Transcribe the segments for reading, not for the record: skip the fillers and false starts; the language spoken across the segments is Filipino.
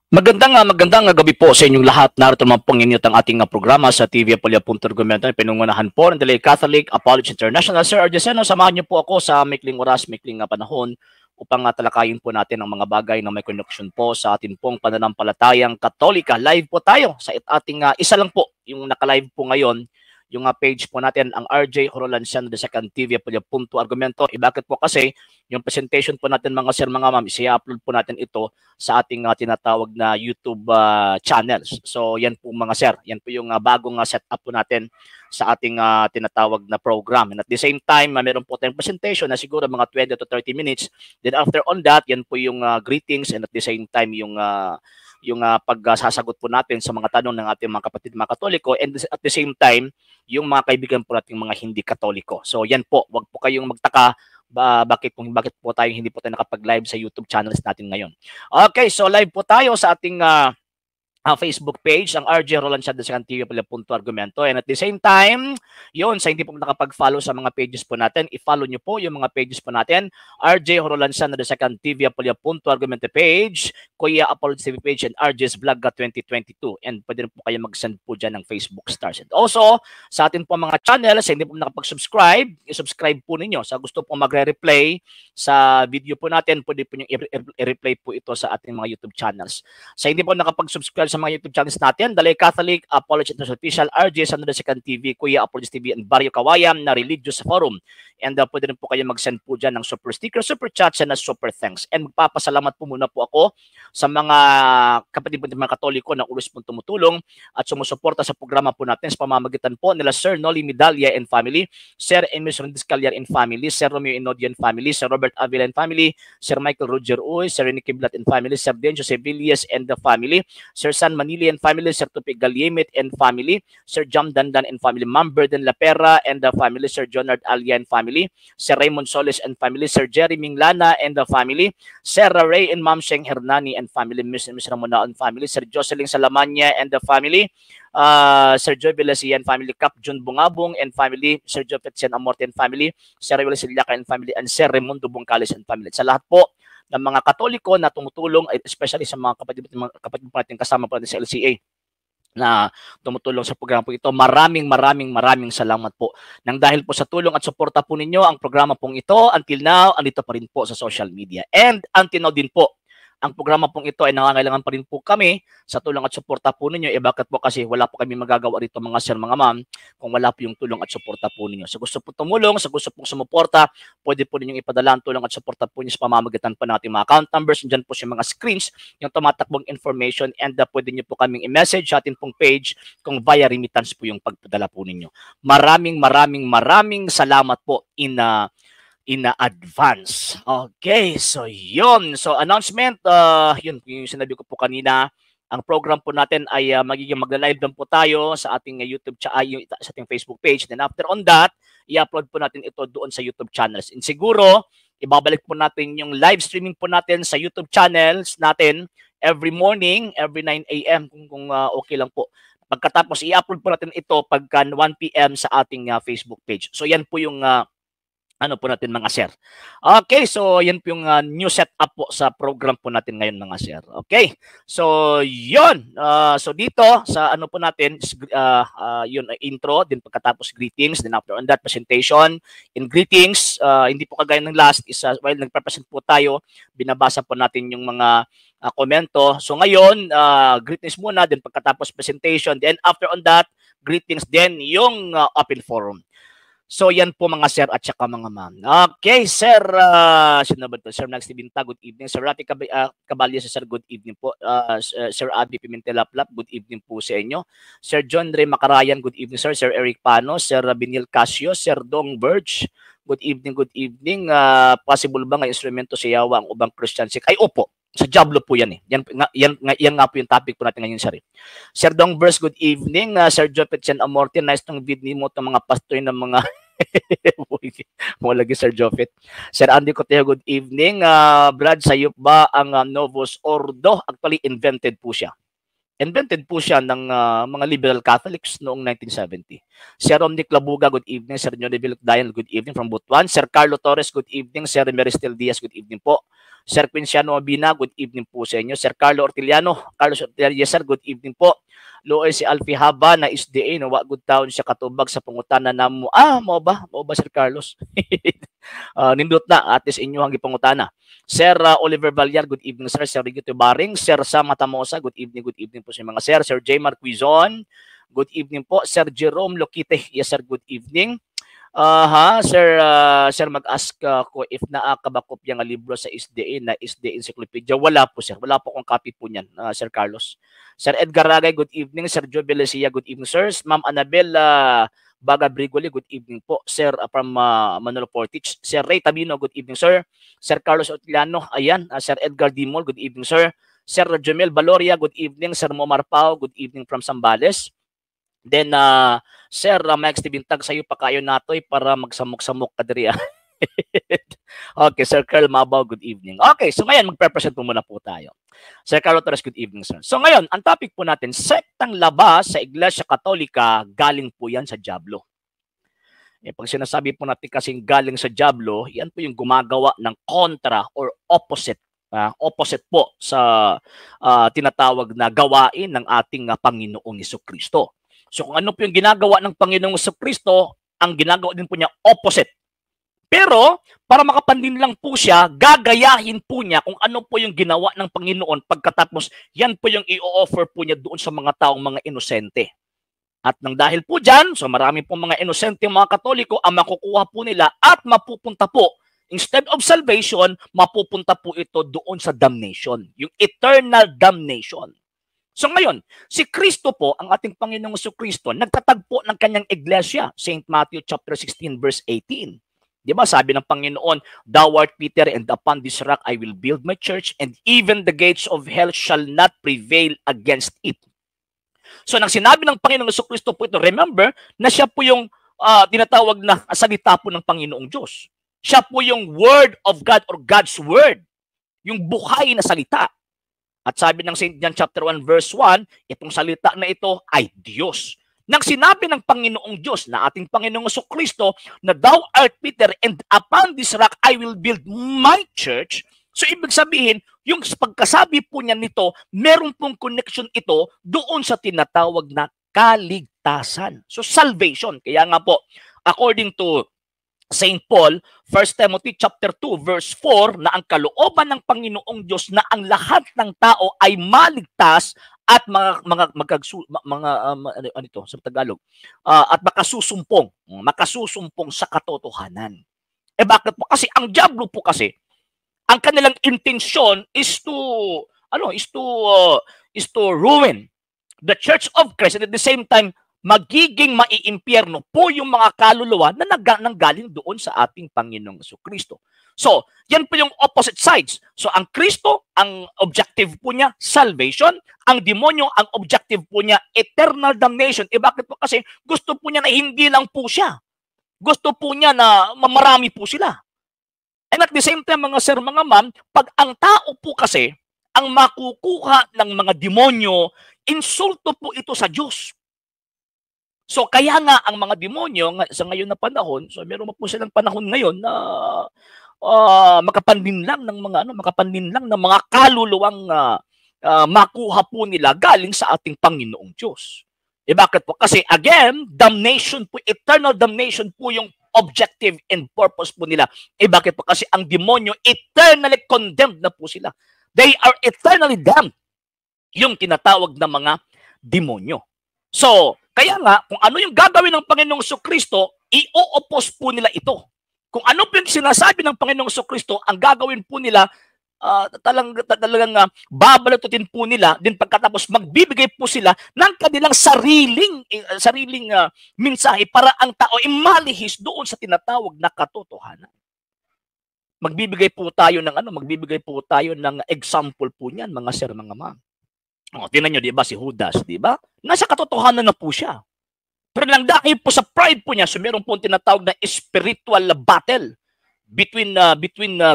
Magandang gabi po sa inyong lahat. Narito naman pong inyo ang ating programa sa TV Apolya.Argumento. Pinungunahan po ng Delay Catholic Apology International. Sir Argeseno, samahan niyo po ako sa mikling oras, mikling panahon upang talakayin po natin ang mga bagay na may connection po sa ating pong pananampalatayang Katolika. Live po tayo sa ating isa lang po yung naka-live po ngayon, yung page po natin, ang RJ Horolanciano II TV Apolya.Argumento. Bakit po kasi yung presentation po natin mga sir, mga ma'am, i-upload po natin ito sa ating tinatawag na YouTube channels. So yan po mga sir, yan po yung bagong setup po natin sa ating tinatawag na program. And at the same time, meron po tayong presentation na siguro mga 20 to 30 minutes. Then after on that, yan po yung greetings, and at the same time yung pagsasagot po natin sa mga tanong ng ating mga kapatid, mga Katoliko, and at the same time, yung mga kaibigan po nating mga hindi Katoliko. So yan po, wag po kayong magtaka bakit po tayo hindi po tayo nakapag-live sa YouTube channels natin ngayon. Okay, so live po tayo sa ating Facebook page, ang RJ Horolanciano II Apolya.Argumento. And at the same time, yun, sa hindi po nakapag-follow sa mga pages po natin, i-follow nyo po yung mga pages po natin, RJ Horolanciano II Apolya.Argumento page, Kuya Apollo TV page, and RJ's Vlog 2022. And pwede rin po kayo mag-send po dyan ng Facebook stars. And also, sa atin po mga channel, sa hindi po nakapag-subscribe, i-subscribe po ninyo. Sa gusto po magre-replay sa video po natin, pwede po nyo i-replay po ito sa ating mga YouTube channels. Sa hindi po nakapag-subscribe sa mga YouTube channels natin, Dalay Catholic, Apology International Official, RJ Santo II TV, Kuya Apology TV, and Barrio Kawayan na Religious Forum. And pwede rin po kayo mag-send po dyan ng super sticker, super chats, and super thanks. And magpapasalamat po muna po ako sa mga kapatid po mga Katoliko na ulos pong tumutulong at sumusuporta sa programa po natin sa pamamagitan po nila Sir Noli Medalla and family, Sir Emis Rondiscaliar and family, Sir Romeo Inodian family, Sir Robert Avila and family, Sir Michael Roger Uy, Sir Rene Kiblat and family, Sir Denjo Sevillas and the family, Sir San Manili and family, Sir Tupig Galyemit and family, Sir Jam Dandan and family, Ma'am Burden Lapera and the family, Sir Jonard Alia and family, Sir Raymond Soles and family, Sir Jerry Minglana and the family, Sir Ray and Ma'am Sheng Hernani and family, Miss Ramona and family, Sir Jocelyn Salamanya and the family, Sir Joy Vilasian family, Cap Jun Bungabong and family, Sir Joe Petzian Amorte and family, Sir Will Siliaca and family, and Sir Raimundo Bungcalis and family. Sa lahat po ng mga Katoliko na tumutulong, especially sa mga kapatid natin kasama po natin sa LCA na tumutulong sa programa po ito. Maraming salamat po. Nang dahil po sa tulong at suporta po ninyo, ang programa pong ito, until now, andito pa rin po sa social media. And until now din po, ang programa pong ito ay nangangailangan pa rin po kami sa tulong at suporta po ninyo. Bakit po? Kasi wala po kami magagawa rito mga sir, mga ma'am, kung wala po yung tulong at suporta po ninyo. Sa gusto po tumulong, sa gusto pong sumuporta, pwede po ninyong ipadala ang tulong at suporta po ninyo sa pamamagitan pa natin mga account numbers. Diyan po yung mga screens, yung tumatakbong information, and pwede nyo po kaming i-message sa ating pong page kung via remittance po yung pagpadala po ninyo. Maraming salamat po in advance. Okay, so yun. So announcement, yun yung sinabi ko po kanina. Ang program po natin ay magiging magla-live lang po tayo sa ating YouTube sa ating Facebook page. Then after on that, i-upload po natin ito doon sa YouTube channels. And siguro, ibabalik po natin yung live streaming po natin sa YouTube channels natin every morning, every 9 a.m. kung okay lang po. Pagkatapos, i-upload po natin ito pagka 1 p.m. sa ating Facebook page. So yan po yung ano po natin mga sir. Okay, so yan po yung new setup po sa program po natin ngayon mga sir. Okay, so yun. So dito sa ano po natin, yun, intro, din pagkatapos greetings, then after on that presentation. In greetings, hindi po kagaya ng last, while nagpresent po tayo, binabasa po natin yung mga komento. So ngayon, greetings muna, then pagkatapos presentation, then after on that, greetings, then yung open forum. So yan po mga sir at saka mga ma'am. Okay, sir, sino ba ito? Sir Max Tibinta, good evening. Sir Rafi Caballo, sir, good evening po. Sir Abby Pimentel-Laplap, good evening po sa inyo. Sir John Ray Macarayan, good evening sir. Sir Eric Pano, Sir Binil Casio, Sir Dong Verge, good evening, good evening. Possible ba nga instrumento sa yawa ang ubang Christian sick? Ay, opo. Sa Diablo po yan eh. Yan nga po yung topic po natin ngayon, sir. Sir Dong Verse, good evening. Sir Jopet Chan Amorte, nice tong video mo itong mga pastor ng mga mo lagi Sir Jopet. Sir Andy Coteo, good evening. Brad, sayop ba ang Novus Ordo? Actually, invented po siya. Invented po siya ng mga liberal Catholics noong 1970. Sir Romnick Labuga, good evening. Sir Joneville Dayan, good evening from Butuan. Sir Carlo Torres, good evening. Sir Meristel Diaz, good evening po. Sir Quinciano Abina, good evening po sa inyo. Sir Carlos Orteliano, yes sir, good evening po. Loe si Alfie Haba na SDA, no, good taon siya katubag sa pangutana na mo. Mo ba Sir Carlos? Nindot na, at is inyo ang ipangutana. Sir Oliver Vallar, good evening sir. Sir Rigito Baring, Sir Sam Matamosa, good evening po sa mga sir. Sir J. Marquizon, good evening po. Sir Jerome Lokite, yes sir, good evening. Sir mag-ask ko if naakabakopya nga libro sa SDA na SDA Encyclopedia. Wala po sir, wala po akong copy po niyan, Sir Carlos. Sir Edgar Ragay, good evening. Sir Joe Belesia, good evening sir. Ma'am Annabel Baga Brigoli, good evening po. Sir from Manolo Portich. Sir Ray Tabino, good evening sir. Sir Carlos Otiliano, ayan. Sir Edgar Dimol, good evening sir. Sir Jomel Baloria, good evening. Sir Momar Pao, good evening from Zambales. Then Sir Max Tibintag, sa'yo pa kayo natoy para magsamok-samok ka diri. Okay, Sir Carl Mabaw, good evening. Okay, so ngayon magpe-present po muna po tayo. Sir Carlo Torres, good evening sir. So ngayon, ang topic po natin, sektang labas sa Iglesia Katolika, galing po yan sa dyablo. Pag sinasabi po natin kasing galing sa dyablo, yan po yung gumagawa ng kontra or opposite. Opposite po sa tinatawag na gawain ng ating Panginoong Jesucristo. So kung ano po yung ginagawa ng Panginoong Jesucristo, ang ginagawa din po niya opposite. Pero para makapandin lang po siya, gagayahin po niya kung ano po yung ginawa ng Panginoon pagkatapos yan po yung i-offer po niya doon sa mga taong mga inosente. At nang dahil po dyan, so marami po mga inosente mga Katoliko ang makukuha po nila at mapupunta po, instead of salvation, mapupunta po ito doon sa damnation, yung eternal damnation. So ngayon, si Kristo po, ang ating Panginoong Jesucristo, nagtatagpo ng kanyang iglesia, St. Matthew chapter 16 verse 18. Di ba? Sabi ng Panginoon, "Thou art Peter, and upon this rock I will build my church, and even the gates of hell shall not prevail against it." So nang sinabi ng Panginoong Jesucristo po ito, remember na siya po yung tinatawag na salita po ng Panginoong Diyos. Siya po yung Word of God or God's Word, yung buhay na salita. At sabi ng St. John chapter 1 verse 1, itong salita na ito ay Diyos. Nang sinabi ng Panginoong Diyos na ating Panginoong Jesucristo na "Thou art Peter, and upon this rock I will build my church." So ibig sabihin, yung pagkasabi po niya nito, meron pong connection ito doon sa tinatawag na kaligtasan. So salvation. Kaya nga po, according to St. Paul, 1 Timothy chapter 2 verse 4, na ang kalooban ng Panginoong Diyos na ang lahat ng tao ay maligtas at sa Tagalog, at makasusumpong sa katotohanan. Bakit po? Kasi ang dyablo po kasi, ang kanilang intensyon is to ruin the Church of Christ, and at the same time magiging maiimpyerno po yung mga kaluluwa na nanggaling doon sa ating Panginoong Jesucristo. So, yan po yung opposite sides. So, ang Kristo, ang objective po niya, salvation. Ang demonyo, ang objective po niya, eternal damnation. Bakit po? Kasi gusto po niya na hindi lang po siya. Gusto po niya na marami po sila. And at the same time, mga sir, mga ma'am, pag ang tao po kasi, ang makukuha ng mga demonyo, insulto po ito sa Diyos. So kaya nga ang mga demonyo sa ngayon na panahon, so meron po silang panahon ngayon na makapanlinlang ng mga kaluluwang makuha po nila galing sa ating Panginoong Diyos. Bakit po? Kasi again, damnation po, eternal damnation po yung objective and purpose po nila. Bakit po? Kasi ang demonyo, eternally condemned na po sila. They are eternally damned. Yung tinatawag na mga demonyo. So, kaya nga, kung ano yung gagawin ng Panginoong Jesucristo, i-o-oppose po nila ito. Kung ano po yung sinasabi ng Panginoong Jesucristo, ang gagawin po nila, talagang babalatutin po nila, din pagkatapos magbibigay po sila ng kanilang sariling mensahe para ang tao ay malihis doon sa tinatawag na katotohanan. Magbibigay po tayo ng example po niyan, mga sir, mga ma'am. Tingnan nyo, di ba, si Judas, di ba? Nasa katotohanan na po siya. Pero lang dahil po sa pride po niya, so meron po tinatawag na spiritual battle between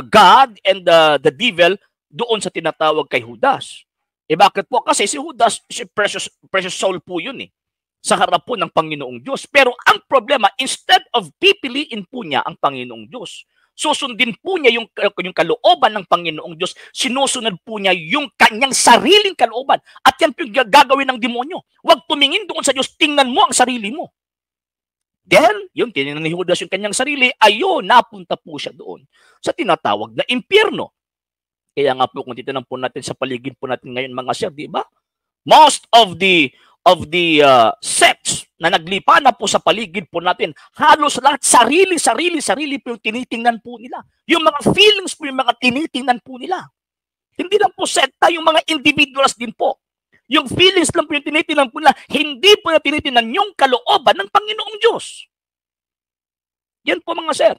God and the devil doon sa tinatawag kay Judas. Bakit po? Kasi si Judas, si precious soul po yun sa harap po ng Panginoong Diyos. Pero ang problema, instead of pipiliin po niya ang Panginoong Diyos, susundin po niya yung kalooban ng Panginoong Diyos, sinusunod po niya yung kanyang sariling kalooban. At yan po yung gagawin ng demonyo. Huwag tumingin doon sa Diyos, tingnan mo ang sarili mo. Then, yung tinignan ni Judas yung kanyang sarili, ayun, napunta po siya doon sa tinatawag na impyerno. Kaya nga po, kung titignan po natin sa paligid po natin ngayon, mga sir, di ba? Most of the sects na naglipa na po sa paligid po natin, halos lahat sarili po yung tinitingnan po nila. Yung mga feelings po yung mga tinitingnan po nila. Hindi lang po sekta, yung mga individuals din po. Yung feelings lang po yung tinitingnan po nila, hindi po yung tinitingnan yung kalooban ng Panginoong Diyos. Yan po mga sir.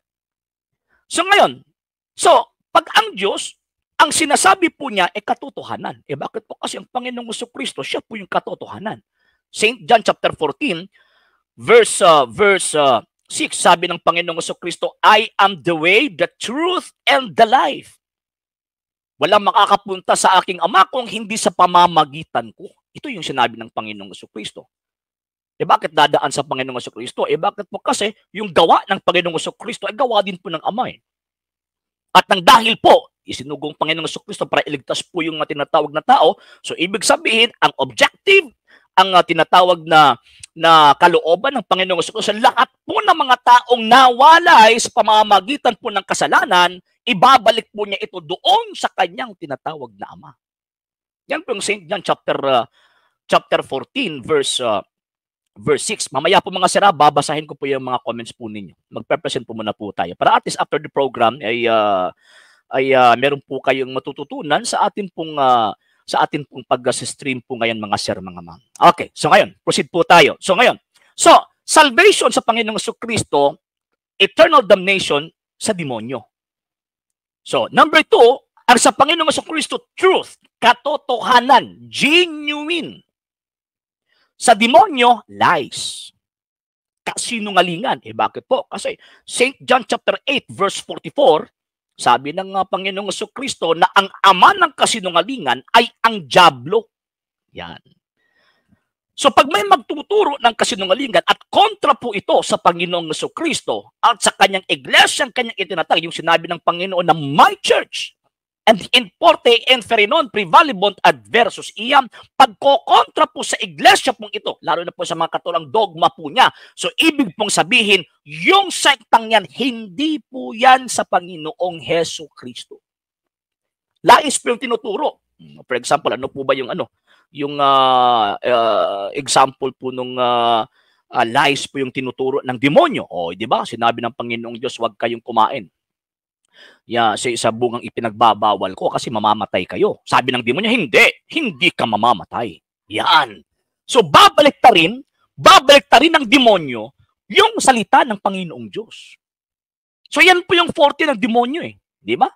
So ngayon, pag ang Diyos, ang sinasabi po niya ay katotohanan. Bakit po? Kasi ang Panginoong Jesucristo, siya po yung katotohanan. St. John chapter 14, verse 6, sabi ng Panginoong Jesucristo, I am the way, the truth, and the life. Walang makakapunta sa aking Ama kung hindi sa pamamagitan ko. Ito yung sinabi ng Panginoong Jesucristo. Bakit dadaan sa Panginoong Jesucristo? Bakit po? Kasi yung gawa ng Panginoong Jesucristo ay gawa din po ng Ama. At nang dahil po, isinugong Panginoong Jesucristo para iligtas po yung tinatawag na tao. So, ibig sabihin, ang objective, ang tinatawag na kalooban ng Panginoong Jesucristo, lahat po ng mga taong nawalay sa pamamagitan po ng kasalanan, ibabalik po niya ito doon sa kanyang tinatawag na Ama. Yan po yung St. John chapter 14, verse 6. Mamaya po mga sira, babasahin ko po yung mga comments po ninyo. Magpe-present po muna po tayo. Para at least after the program ay meron po kayong matututunan sa atin pong pag-stream po ngayon mga sir, mga ma'am. Okay, so ngayon, proceed po tayo. So ngayon, salvation sa Panginoong Jesucristo, eternal damnation sa demonyo. So, number 2, ang sa Panginoong Jesucristo, truth, katotohanan, genuine. Sa demonyo, lies. Kasinungalingan. Bakit po? Kasi St. John chapter 8, verse 44, sabi ng Panginoong Jesucristo na ang ama ng kasinungalingan ay ang dyablo. Yan. So pag may magtuturo ng kasinungalingan at kontra po ito sa Panginoong Jesucristo at sa kanyang iglesia, kanyang itinatag, yung sinabi ng Panginoon na my church, and in forte inferinon prevalibont adversus iam, pagkokontra po sa iglesia pong ito, lalo na po sa mga katulang dogma po niya. So ibig pong sabihin, yung sektang yan, hindi po yan sa Panginoong Jesucristo. Lais po yung tinuturo. For example, ano po ba yung example po nung lies po yung tinuturo ng demonyo? Di ba? Sinabi ng Panginoong Diyos, huwag kayong kumain. Sa bungang ipinagbabawal ko kasi mamamatay kayo. Sabi ng demonyo, hindi ka mamamatay. Yan. So babalik ta rin ng demonyo yung salita ng Panginoong Diyos. So yan po yung forte ng demonyo di ba?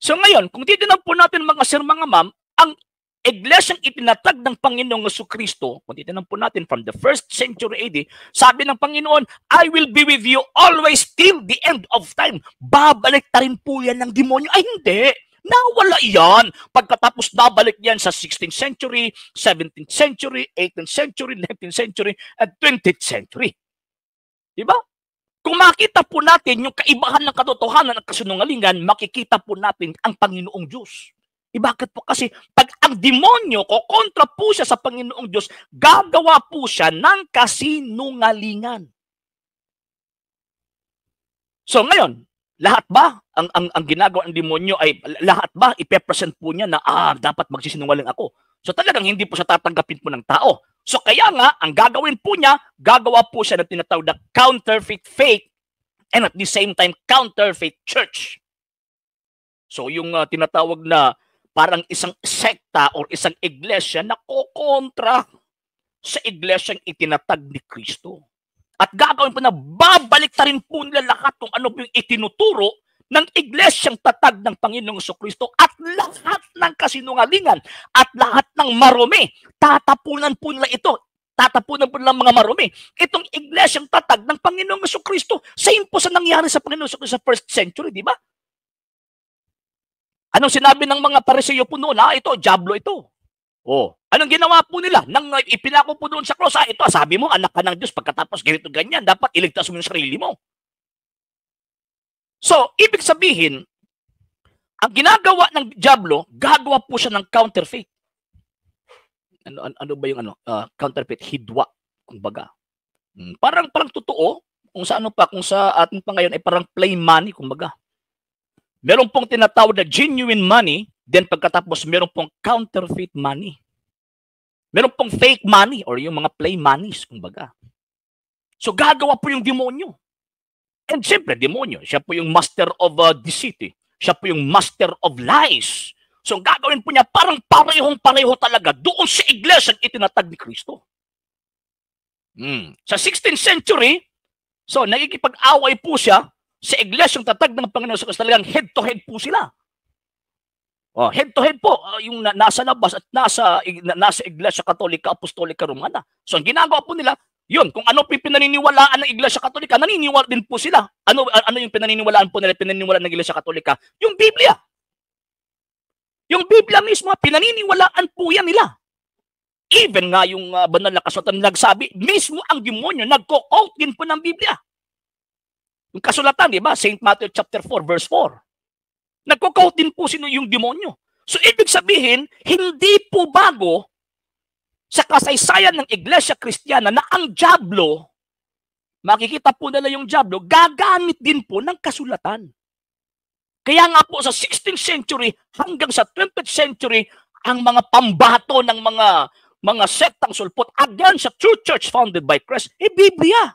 So ngayon, kung titignan po natin mga sir, mga ma'am, ang iglesyang itinatag ng Panginoong Jesucristo, kung titignan po natin from the 1st century AD, sabi ng Panginoon, I will be with you always till the end of time. Babalik ta rin po yan ng demonyo. Ay hindi, nawala yan. Pagkatapos nabalik yan sa 16th century, 17th century, 18th century, 19th century, at 20th century. Diba? Kung makita po natin yung kaibahan ng katotohanan ng kasinungalingan, makikita po natin ang Panginoong Diyos. Bakit po? Kasi pag ang demonyo, kontra po siya sa Panginoong Diyos, gagawa po siya ng kasinungalingan. So ngayon, lahat ba ang ginagawa ng demonyo ay lahat ba ipepresent po niya na dapat magsisinungaling ako? So talagang hindi po siya tatanggapin po ng tao. So kaya nga, ang gagawin po niya, gagawa po siya ng tinatawag na counterfeit faith and at the same time counterfeit church. So yung tinatawag na parang isang sekta or isang iglesia na kokontra sa iglesyang itinatag ni Kristo. At gagawin po na babalik ta rin po nila lahat kung ano po yung itinuturo ng iglesyang tatag ng Panginoong Jesucristo at lahat ng kasinungalingan at lahat ng marumi. Tatapunan po nila ito. Tatapunan po nila mga marumi. Itong iglesyang tatag ng Panginoong Jesucristo. Same po sa nangyari sa Panginoong Jesucristo sa 1st century, di ba? Anong sinabi ng mga Pariseo po noon? Ito, dyablo ito. Oh, anong ginawa po nila? Nang ipinako po doon sa cross, ito, sabi mo, anak ka ng Diyos, pagkatapos ganito ganyan, dapat iligtas mo yung sarili mo. So, ibig sabihin, ang ginagawa ng Diablo, gagawa po siya ng counterfeit. Ano ba yung counterfeit? Hidwa, kumbaga. Parang totoo, kung sa kung sa atin pa ngayon ay parang plain money, kumbaga. Meron pong tinatawag na genuine money, then pagkatapos meron pong counterfeit money. Meron pong fake money or yung mga plain monies, kumbaga. So gagawa po yung demonyo. And siyempre, demonyo, siya po yung master of deceit. Siya po yung master of lies. So gagawin po niya parang parehong-pareho talaga doon sa iglesia itinatag ni Kristo. Sa 16th century, so nagkikipag-away po siya sa iglesyang tatag ng Panginoon sa Kristo, talagang head-to-head po sila. Head-to-head po, yung nasa labas at nasa Iglesia Katolika, Apostolika Romana. So ang ginagawa po nila, yun, kung ano pinaniniwalaan ng Iglesia Katolika, naniniwala din po sila. Ano yung pinaniniwalaan po nila, pinaniniwalaan ng Iglesia Katolika? Yung Biblia. Yung Biblia mismo, pinaniniwalaan po yan nila. Even nga yung banal na kasulatan nagsabi, mismo ang demonyo, nagko-quote din po ng Biblia. Yung kasulatan, di ba? St. Matthew chapter 4, verse 4. Nagko-quote din po sino yung demonyo. So, ibig sabihin, hindi po bago sa kasaysayan ng Iglesia Kristiyana na ang Diablo, makikita po nila yung Diablo, gagamit din po ng kasulatan. Kaya nga po sa 16th century hanggang sa 20th century, ang mga pambato ng mga sektang sulpot against sa true church founded by Christ, Biblia.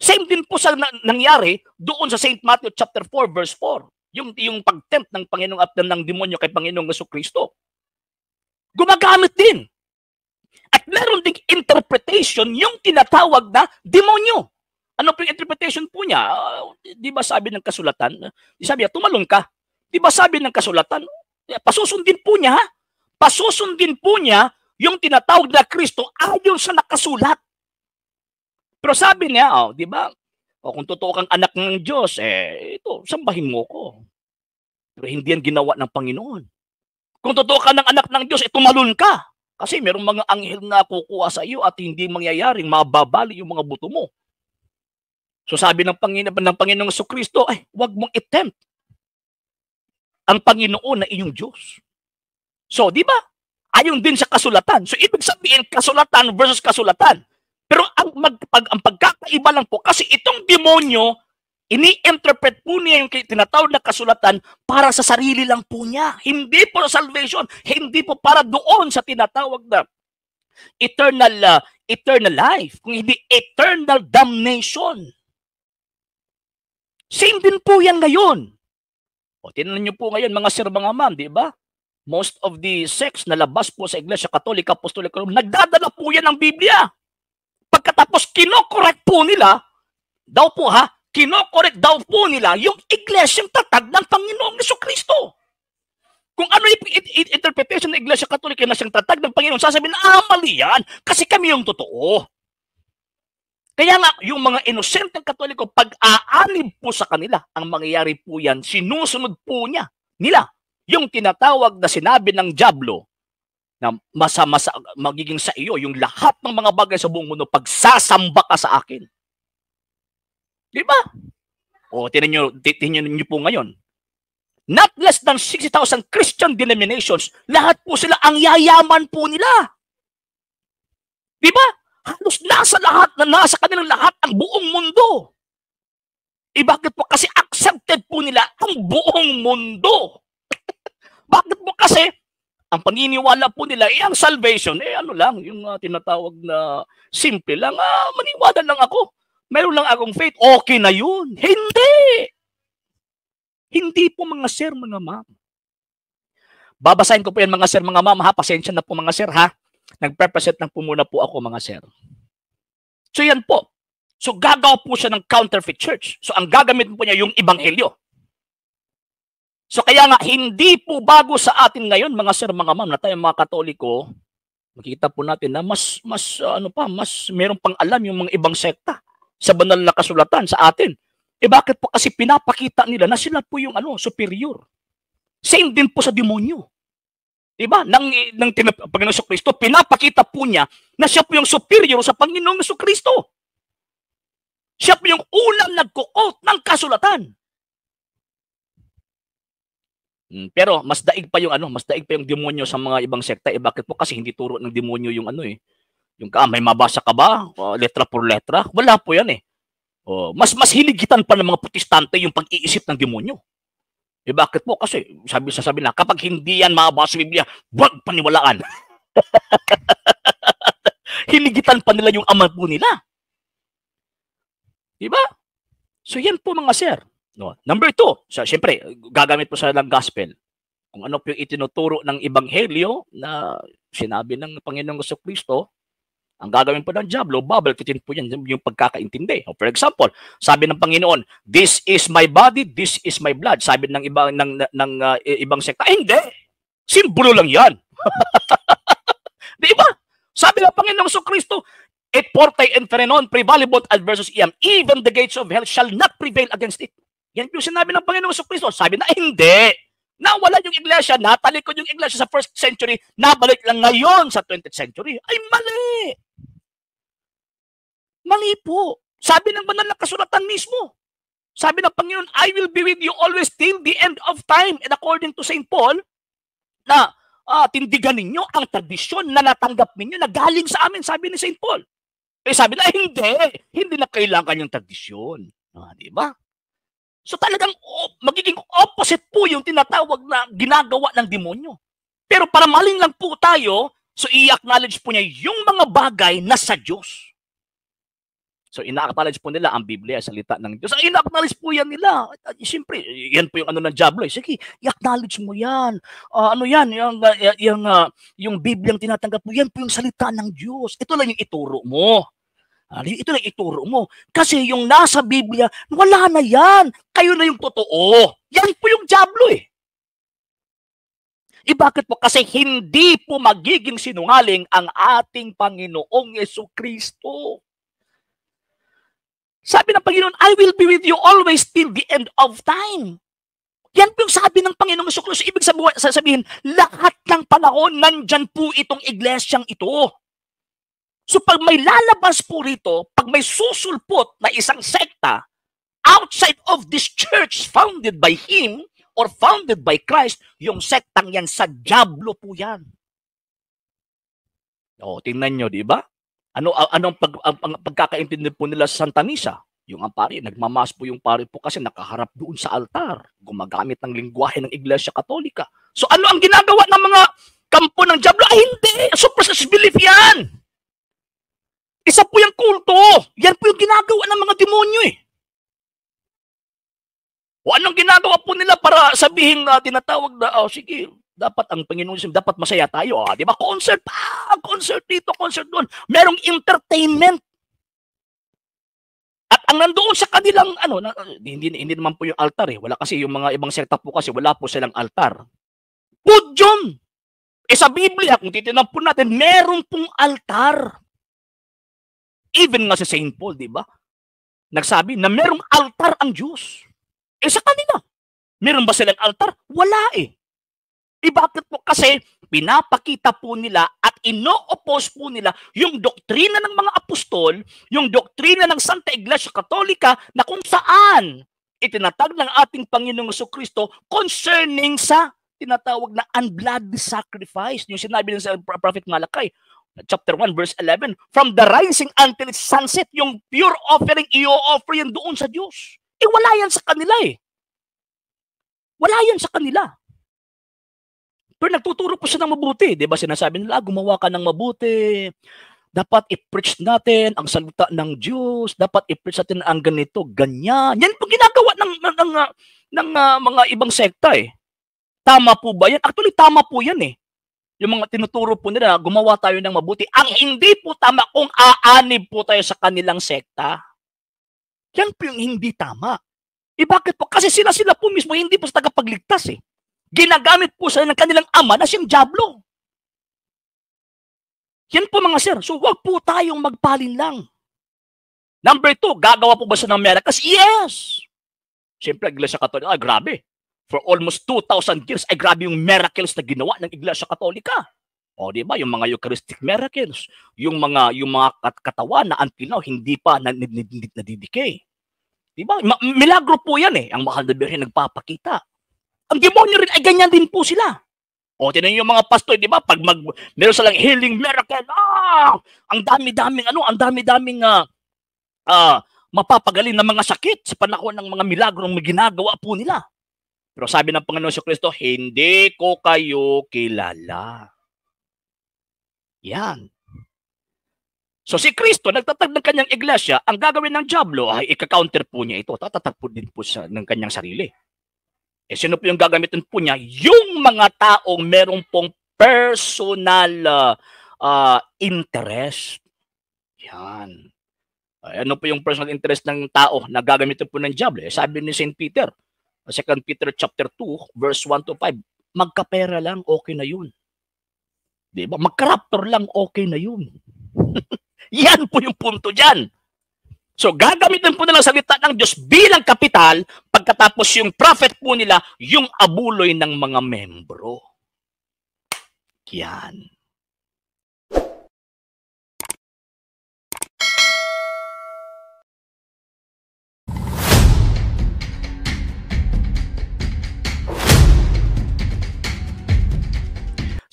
Same din po sa nangyari doon sa St. Matthew chapter 4, verse 4. Yung pagtempt ng Panginoong at ng demonyo kay Panginoong Jesucristo. Gumagamit din. At meron ding interpretation yung tinatawag na demonyo. Ano po yung interpretation po niya? Di ba sabi ng kasulatan? Sabi niya, tumalon ka. Di ba sabi ng kasulatan? Pasusundin po niya, pasusundin po niya yung tinatawag na Kristo ayon sa nakasulat. Pero sabi niya, di ba, kung totoo kang anak ng Diyos, ito, sambahin mo ko. Pero hindi yan ginawa ng Panginoon. Kung totoo ka ng anak ng Diyos, tumalon ka. Kasi merong mga anghel na kukuha sa iyo at hindi mangyayaring mababali yung mga buto mo. So sabi ng Panginoong Jesucristo, huwag mong i-tempt ang Panginoon na iyong Diyos. So, di ba? Ayon din sa kasulatan. So, ibig sabihin, kasulatan versus kasulatan. Pero ang pagkakaiba lang po, kasi itong demonyo, ini-interpret po niya yung tinatawag na kasulatan para sa sarili lang po niya. Hindi po sa salvation. Hindi po para doon sa tinatawag na eternal life. Kung hindi eternal damnation. Same din po yan ngayon. Tingnan niyo po ngayon mga sir, mga ma'am, di ba? Most of the sects na labas po sa Iglesia Katolika, Apostolika, nagdadala po yan ng Biblia. Pagkatapos kinokorek po nila, kinokorek daw po nila yung iglesyang tatag ng Panginoong Jesucristo. Kung ano yung interpretation ng Iglesia Katolika na siyang tatag ng Panginoon, sasabihin na, mali yan, kasi kami yung totoo. Kaya nga, yung mga inosenteng Katoliko, pag-aanib po sa kanila, ang mangyayari po yan, sinusunod po nila, yung tinatawag na sinabi ng Diablo, na magiging sa iyo yung lahat ng mga bagay sa buong mundo pagsasamba ka sa akin. Di ba? Tingnan niyo po ngayon. Not less than 60,000 Christian denominations, lahat po sila ang yayaman po nila. Di ba? Halos nasa kanilang lahat ang buong mundo. Bakit po? Kasi accepted po nila ang buong mundo. Bakit po? Kasi ang paniniwala po nila, ang salvation, ano lang, yung tinatawag na simple lang, maniwala lang ako. Meron lang akong faith, okay na yun. Hindi! Hindi po mga sir, mga ma'am. Babasahin ko po yan mga sir, mga ma'am, ha? Pasensya na po mga sir, ha? Nagpe-present lang po muna po ako mga sir. So yan po. So gagawa po siya ng counterfeit church. So ang gagamit po niya yung ebanghelyo. So kaya nga, hindi po bago sa atin ngayon, mga sir, mga ma'am, na tayo mga Katoliko, makikita po natin na mas meron pang alam yung mga ibang sekta sa banal na kasulatan sa atin. Bakit po? Kasi pinapakita nila na sila po yung superior. Same din po sa demonyo. Diba? Panginoong Kristo, pinapakita po niya na siya po yung superior sa Panginoong Kristo. Siya po yung unang nagko-quote ng kasulatan. Pero mas daig pa yung demonyo sa mga ibang sekta. Bakit po? Kasi hindi turo ng demonyo yung yung may mabasa ka ba? Letra por letra? Wala po yan eh. Mas hiligitan pa ng mga protestante yung pag-iisip ng demonyo. Bakit po? Kasi sabi na, kapag hindi yan mabasa sa Biblia, huwag paniwalaan. Hiligitan pa nila yung ama po nila. Diba? So yan po mga sir. No. Number 2, siyempre, gagamit po sa ng gospel. Kung ano po yung itinuturo ng ebanghelyo na sinabi ng Panginoong Kristo, ang gagawin po ng diablo, babalkitin po yan yung pagkakaintindi. For example, sabi ng Panginoon, this is my body, this is my blood. Sabi ng ibang sekta, hindi. Simbolo lang yan. Di ba? Sabi ng Panginoong Kristo, et portae inferenon prevalebant adversus iam, even the gates of hell shall not prevail against it. Yan yung sinabi ng Panginoong Kristo. Sabi na, hindi. Nawala yung iglesia, natalikod yung iglesia sa 1st century, nabalik lang ngayon sa 20th century. Ay, mali. Mali po. Sabi ng banal na kasulatan mismo. Sabi ng Panginoon, I will be with you always till the end of time. And according to St. Paul, na tindigan ninyo ang tradisyon na natanggap ninyo na galing sa amin, sabi ni St. Paul. Sabi na, hindi na kailangan yung tradisyon. Di ba? So talagang magiging opposite po yung tinatawag na ginagawa ng demonyo. Pero para maling lang po tayo, so i-acknowledge po niya yung mga bagay na sa Diyos. So ina-acknowledge po nila ang Biblia, salita ng Diyos. Ina-acknowledge po yan nila. Siyempre, yan po yung ng diablo. Sige, i-acknowledge mo yan. Yung Biblia ang tinatanggap mo, yan po yung salita ng Diyos. Ito lang yung ituro mo. Ito lang ituro mo. Kasi yung nasa Biblia, wala na yan. Kayo na yung totoo. Yan po yung diablo eh. Bakit po? Kasi hindi po magiging sinungaling ang ating Panginoong Jesucristo. Sabi ng Panginoon, I will be with you always till the end of time. Yan po yung sabi ng Panginoong Jesucristo. Ibig sabihin, lahat ng panahon, nandyan po itong iglesyang ito. So pag may lalabas po rito, pag may susulpot na isang sekta outside of this church founded by Him or founded by Christ, yung sektang yan sa diablo po yan. Tingnan nyo, di ba? Anong pagkakaintindi po nila sa Santa Misa? Yung ang pari, nagmamas po yung pari po kasi nakaharap doon sa altar. Gumagamit ng lingwahe ng Iglesia Katolika. So ano ang ginagawa ng mga kampo ng diablo? Ay hindi! Superstitious belief yan! Isa po yung kulto. Yan po yung ginagawa ng mga demonyo eh. O anong ginagawa po nila para sabihin na tinatawag na, sige, dapat ang Panginoon, dapat masaya tayo. Di ba? Concert dito, concert doon. Merong entertainment. At ang nandoon sa kanilang, hindi naman po yung altar eh. Wala kasi yung mga ibang sekta po kasi wala po silang altar. Food yun. Sa Biblia, kung titignan po natin, meron pong altar. Even nga si St. Paul, di ba? Nagsabi na merong altar ang Diyos. Sa kanila, meron ba silang altar? Wala eh. Bakit po? Kasi pinapakita po nila at ino-oppose po nila yung doktrina ng mga apostol, yung doktrina ng Santa Iglesia Katolika na kung saan itinatag ng ating Panginoong Jesucristo concerning sa tinatawag na unbloody sacrifice. Yung sinabi ng sa Prophet Malachi, chapter 1, verse 11, from the rising until its sunset, yung pure offering, i-offer yan doon sa Diyos. Wala yan sa kanila eh. Wala yan sa kanila. Pero nagtuturo po siya ng mabuti. Diba sinasabi nila, gumawa ka ng mabuti. Dapat i-preach natin ang salita ng Diyos. Dapat i-preach natin ang ganito, ganyan. Yan po ginagawa ng mga ibang sekta eh. Tama po ba yan? Actually, tama po yan eh. Yung mga tinuturo po nila, gumawa tayo ng mabuti. Ang hindi po tama kung aanib po tayo sa kanilang sekta. Yan po yung hindi tama. Bakit po? Kasi sila po mismo hindi po sa tagapagligtas eh. Ginagamit po sila ng kanilang ama na siyang diablo. Yan po mga sir. So wag po tayong magpalin lang. Number 2, gagawa po ba siya ng miracles? Yes! Siyempre, Iglesia Katolika, grabe. for almost 2,000 years, ay grabe yung miracles na ginawa ng Iglesia Katolika. O di ba, yung mga Eucharistic miracles, yung mga katawan na until now hindi pa nadidikay. Di ba? Milagro po yan eh. Ang mahal na Birhen nagpapakita. Ang demonyo rin ay ganyan din po sila. O tinan yung mga pastor, di ba? Pag meron silang healing miracle, ang dami-daming mapapagaling na mga sakit sa panahon ng mga milagrong ginagawa po nila. Pero sabi ng Panginoon sa Kristo, hindi ko kayo kilala. Yan. So si Kristo, nagtatag ng kanyang iglesia, ang gagawin ng dyablo ay ika-counter po niya ito. Tatatag po din po siya ng kanyang sarili. Eh sino po yung gagamitin po niya? Yung mga taong merong pong personal interest. Yan. Ano po yung personal interest ng tao na gagamitin po ng dyablo? Eh, sabi ni St. Peter, 2 Peter chapter 2, verse 1 to 5, magkapera lang, okay na yun. Diba? Magkaraptor lang, okay na yun. Yan po yung punto dyan. So, gagamitin po nila salita ng Diyos bilang kapital, pagkatapos yung prophet po nila, yung abuloy ng mga membro. Yan.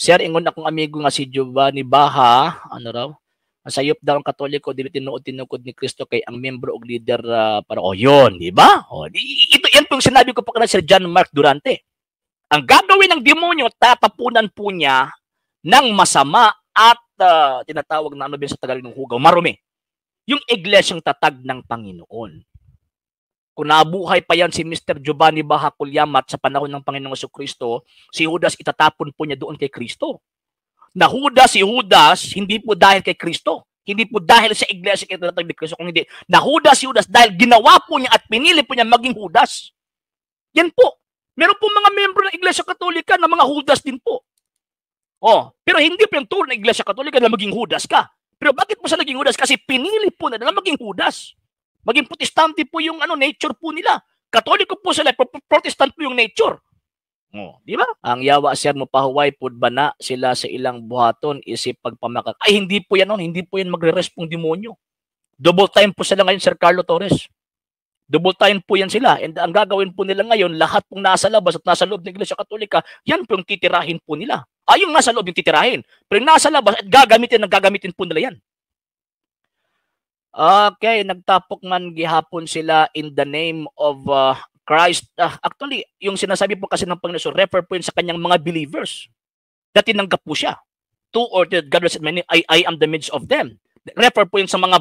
Sir, ingon akong amigo nga si Giovanni Baha, ano raw, sayop daw ang Katoliko, dili tinuod-tinukod ni Kristo kay ang membro o leader para yun, di ba? Ito yan pong sinabi ko pa kana Sir John Mark Durante. Ang gagawin ng demonyo, tatapunan po niya ng masama at tinatawag na ano ba sa Tagalog ng hugaw, marumi. Yung iglesyang tatag ng Panginoon. Kung nabuhay pa yan si Mr. Giovanni Baha Kulyamat sa panahon ng Panginoong Jesucristo, si Judas itatapon po niya doon kay Kristo. Si Judas, hindi po dahil kay Kristo. Hindi po dahil sa iglesia kaya tinatag ni Kristo, kung hindi. Si Judas dahil ginawa po niya at pinili po niya maging Judas. Yan po. Meron po mga membro ng Iglesia Katolika na mga Judas din po. Pero hindi po yung tour ng Iglesia Katolika na maging Judas ka. Pero bakit po siya naging Judas? Kasi pinili po na maging Judas. Maging protestante po yung nature po nila. Katoliko po sila, protestant po yung nature. Di ba? Ang yawa sir mo pahuway pud ba na sila sa ilang buhaton isip pagpamakak. Ay hindi po yan hindi po yan magre-respond demonyo. Double time po sila ngayon Sir Carlo Torres. Double time po yan sila. And ang gagawin po nila ngayon, lahat pong nasa labas at nasa loob ng Iglesia Katolika, yan po yung titirahin po nila. Yung nasa loob yung titirahin. Pero yung nasa labas at gagamitin po nila yan. Okay, nagtapok man gihapon sila in the name of Christ. Actually, yung sinasabi po kasi ng Panginoon, refer po yun sa kanyang mga believers. Na tinanggap po siya. Two or the God said, I am the midst of them. Refer po yun sa mga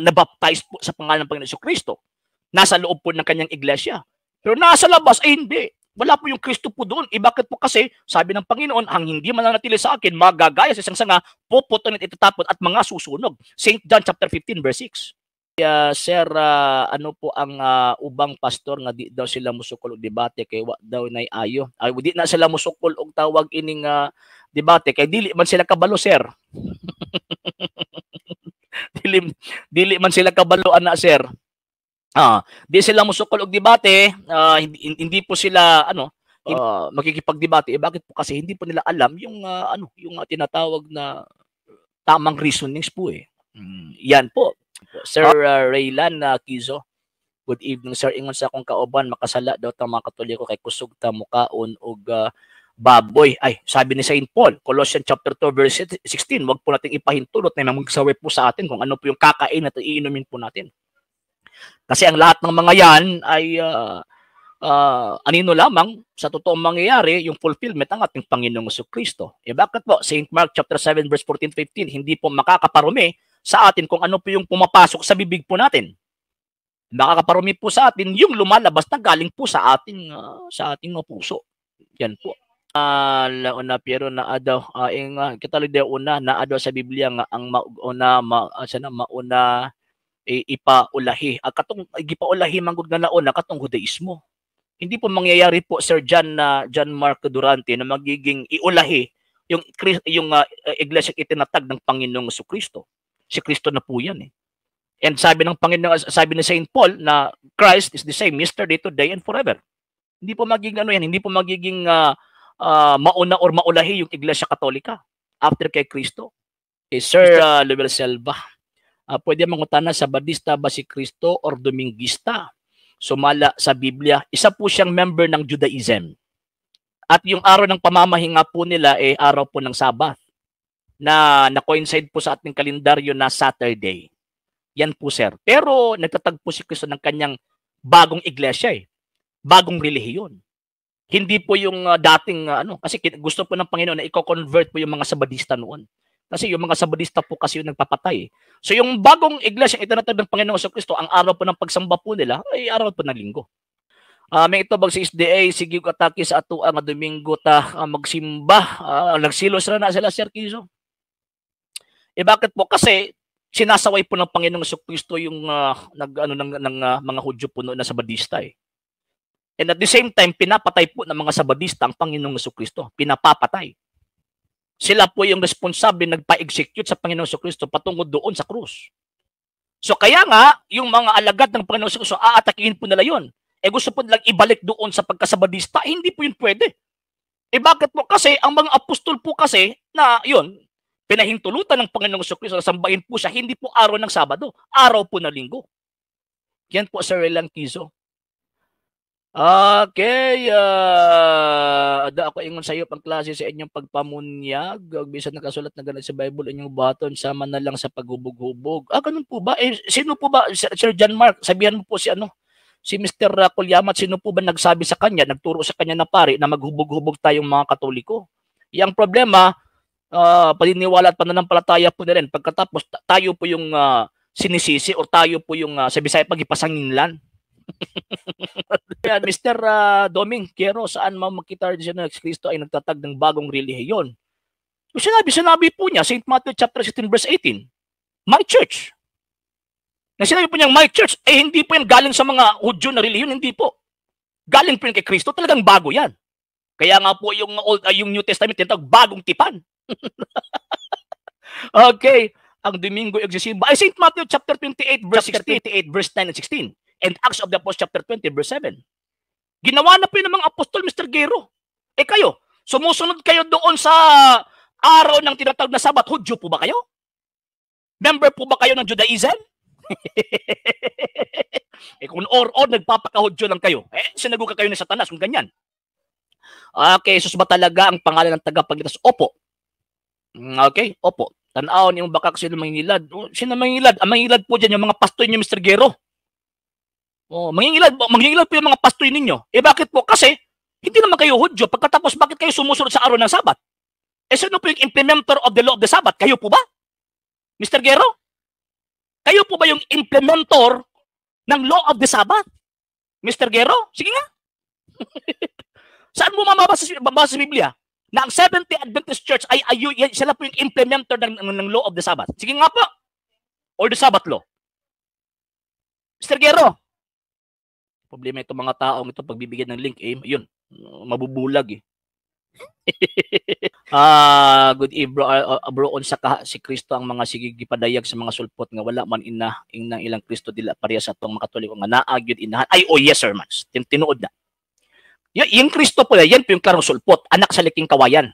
nabaptized po sa pangalan ng Panginoon Kristo. Nasa loob po ng kanyang iglesia. Pero nasa labas, ay hindi. Wala po yung Kristo po doon. Bakit po kasi, sabi ng Panginoon, ang hindi mananatili sa akin, magagaya sa isang sanga, puputunin at itatapon at mga susunog. St. John chapter 15 verse 6. Sir, ano po ang ubang pastor nga di daw sila musukol og debate kay wa daw nay ayo. Di na sila musukol og tawag ining debate kay dili man sila kabalo, sir. dili man sila kabalo ana, sir. Di sila musukol og debate, hindi po sila makikipagdebate. Bakit po? Kasi hindi po nila alam yung yung tinatawag na tamang reasonings po eh. Yan po. Sir Raylan Kizo. Good evening sir. Ingon sa akong kauban makasala daw ta mga Katoliko kay kusog ta mukaon og baboy. Ay, sabi ni Saint Paul, Colossians chapter 2 verse 16, wag po nating ipahintulot na magsaway po sa atin kung ano po yung kakain at iinumin po natin. Kasi ang lahat ng mga yan ay anino lamang sa totoong mangyayari yung fulfillment ng ating Panginoong Jesucristo. Bakit po? St. Mark chapter 7 verse 14-15, hindi po makakaparumi sa atin kung ano po yung pumapasok sa bibig po natin. Makakaparumi po sa atin yung lumalabas na galing po sa ating puso. Yan po. Launa pero na adaw kitalig daw una na adaw sa Biblia nga ang mauna ipaulahi. Katong ipaulahi manggod nga nauna katong Judaismo. Hindi po mangyayari po Sir John Mark Durante na magiging iulahi yung iglesia itinatag ng Panginoong Jesucristo. Si Kristo na po yan eh. And sabi ng Panginoon, sabi ni Saint Paul na Christ is the same yesterday, today, and forever. Hindi po magiging ano yan, hindi po magiging mauna or maulahi yung Iglesia Katolika after kay Kristo. Sir Luel Selva, pwede mangutana, Sabadista ba si Kristo or Domingista? Sumala sa Biblia, isa po siyang member ng Judaism. At yung araw ng pamamahinga po nila araw po ng Sabat na coincide po sa ating kalendaryo na Saturday. Yan po, sir. Pero nagtatagpo si Kristo ng kanyang bagong iglesia bagong relihiyon. Hindi po yung dating kasi gusto po ng Panginoon na i-convert po yung mga Sabadista noon. Kasi yung mga Sabadista po kasi yung nagpapatay. So yung bagong iglesia itinatag ng Panginoon sa Kristo, ang araw po ng pagsamba po nila ay araw po ng linggo. May ito bag sa SDA, sige ko atake sa ato nga Domingo ta magsimba. Nagsilos na sila, Sir Kizo. Bakit po? Kasi sinasaway po ng Panginoong Kristo yung ng mga Hudyo po noon na Sabadista And at the same time, pinapatay po ng mga Sabadista ang Panginoong Kristo. Pinapapatay. Sila po yung responsable nagpa-execute sa Panginoong Kristo patungkol doon sa krus. So kaya nga, yung mga alagad ng Panginoong Kristo, aatakihin po nila yon. Gusto po nilang ibalik doon sa pagkasabadista, hindi po yun pwede. Bakit po? Kasi ang mga apostol po kasi na yun, pinahintulutan ng Panginoong Kristo na sambahin po siya, hindi po araw ng Sabado, araw po na linggo. Yan po, Sir Relan Kizo. Okay, ada ako ingon sa iyo pang klase sa inyong pagpamunyag. Bisan nakasulat na ganun sa Bible, inyong baton, sama na lang sa paghubog-hubog. Ganun po ba? Sino po ba, Sir John Mark, sabihan mo po si si Mr. Kulyamat, sino po ba nagsabi sa kanya, nagturo sa kanya na pare na maghubog-hubog tayong mga Katoliko? Yang problema, paniniwala at pananampalataya po na rin. Pagkatapos, tayo po yung sinisisi o tayo po yung sa Bisaya pagipasanginlan. Mr. Doming, Kero, saan makita rin na Kristo ay nagtatag ng bagong relihiyon? Sinabi po niya, St. Matthew chapter 16 verse 18, my church. Na sinabi po niyang my church, hindi po yan galing sa mga Hudyo na relihiyon, hindi po. Galing po yan kay Kristo, talagang bago yan. Kaya nga po yung New Testament, tinatawag bagong tipan. Okay, ang Domingo Exesimba ay St. Matthew chapter 28 verse 16, 28 verse 9 and 16. And Acts of the Apostles chapter 20 verse 7. Ginawa na po yun ng mga apostol, Mr. Gero. Kayo, sumusunod kayo doon sa araw ng tinatawag na Sabat. Hudyo po ba kayo? Member po ba kayo ng Judaism? Kung or nagpapakahudyo lang kayo, sinagugan kayo ni Satanas kung ganyan. Okay, sus ba talaga ang pangalan ng tagapagligtas? Opo. Okay, opo. Tanaw niyong baka sino mangingilad. Sino mangingilad? Ang mangingilad po dyan yung mga pastoy niyo, Mr. Gero. Mangingilad po yung mga pastoy ninyo. Bakit po? Kasi hindi naman kayo Hudyo. Pagkatapos, bakit kayo sumusunod sa araw ng Sabat? Sino po yung implementer of the law of the Sabbath? Kayo po ba? Mr. Gero? Kayo po ba yung implementor ng law of the Sabbath? Mr. Gero? Sige nga. Saan mo mababasa sa Biblia? Na ang Seventh-day Adventist Church sila po yung implementer ng law of the Sabbath. Sige nga po. Or the Sabbath law. Mr. Gero? Problema itong mga taong ito, pagbibigyan ng link, yun, mabubulag good evening, bro, on sa si Kristo ang mga sigigipadayag sa mga sulpot nga wala man inang ilang Kristo dila pareha sa itong mga Katoliko nga naag yun inahan. Yes sir, man. Tinuod na. Yung Kristo po yan po yung klarong sulpot, anak sa liking kawayan.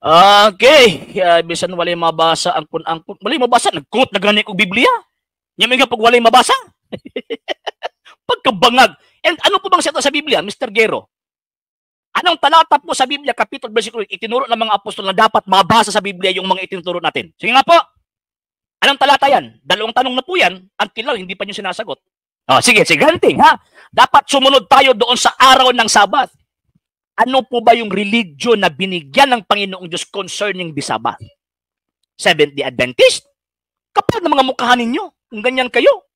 Okay, bisan walay mabasa ang walay mabasa, nagkut na gani kong Biblia. Yung mga pag walay mabasa. Pagkabangag. And ano po bang sa Biblia, Mr. Gero? Anong talata po sa Biblia, kapitulo, versikulo, itinuro ng mga apostol na dapat mabasa sa Biblia yung mga itinuturo natin? Sige nga po. Anong talata yan? Dalawang tanong na po yan, until now, hindi pa nyo sinasagot. Sige, ganting, ha? Dapat sumunod tayo doon sa araw ng Sabat. Ano po ba yung religion na binigyan ng Panginoong Diyos concerning the Sabbath? Seventh-day Adventist? Kapag na mga mukha ninyo, kung ganyan kayo.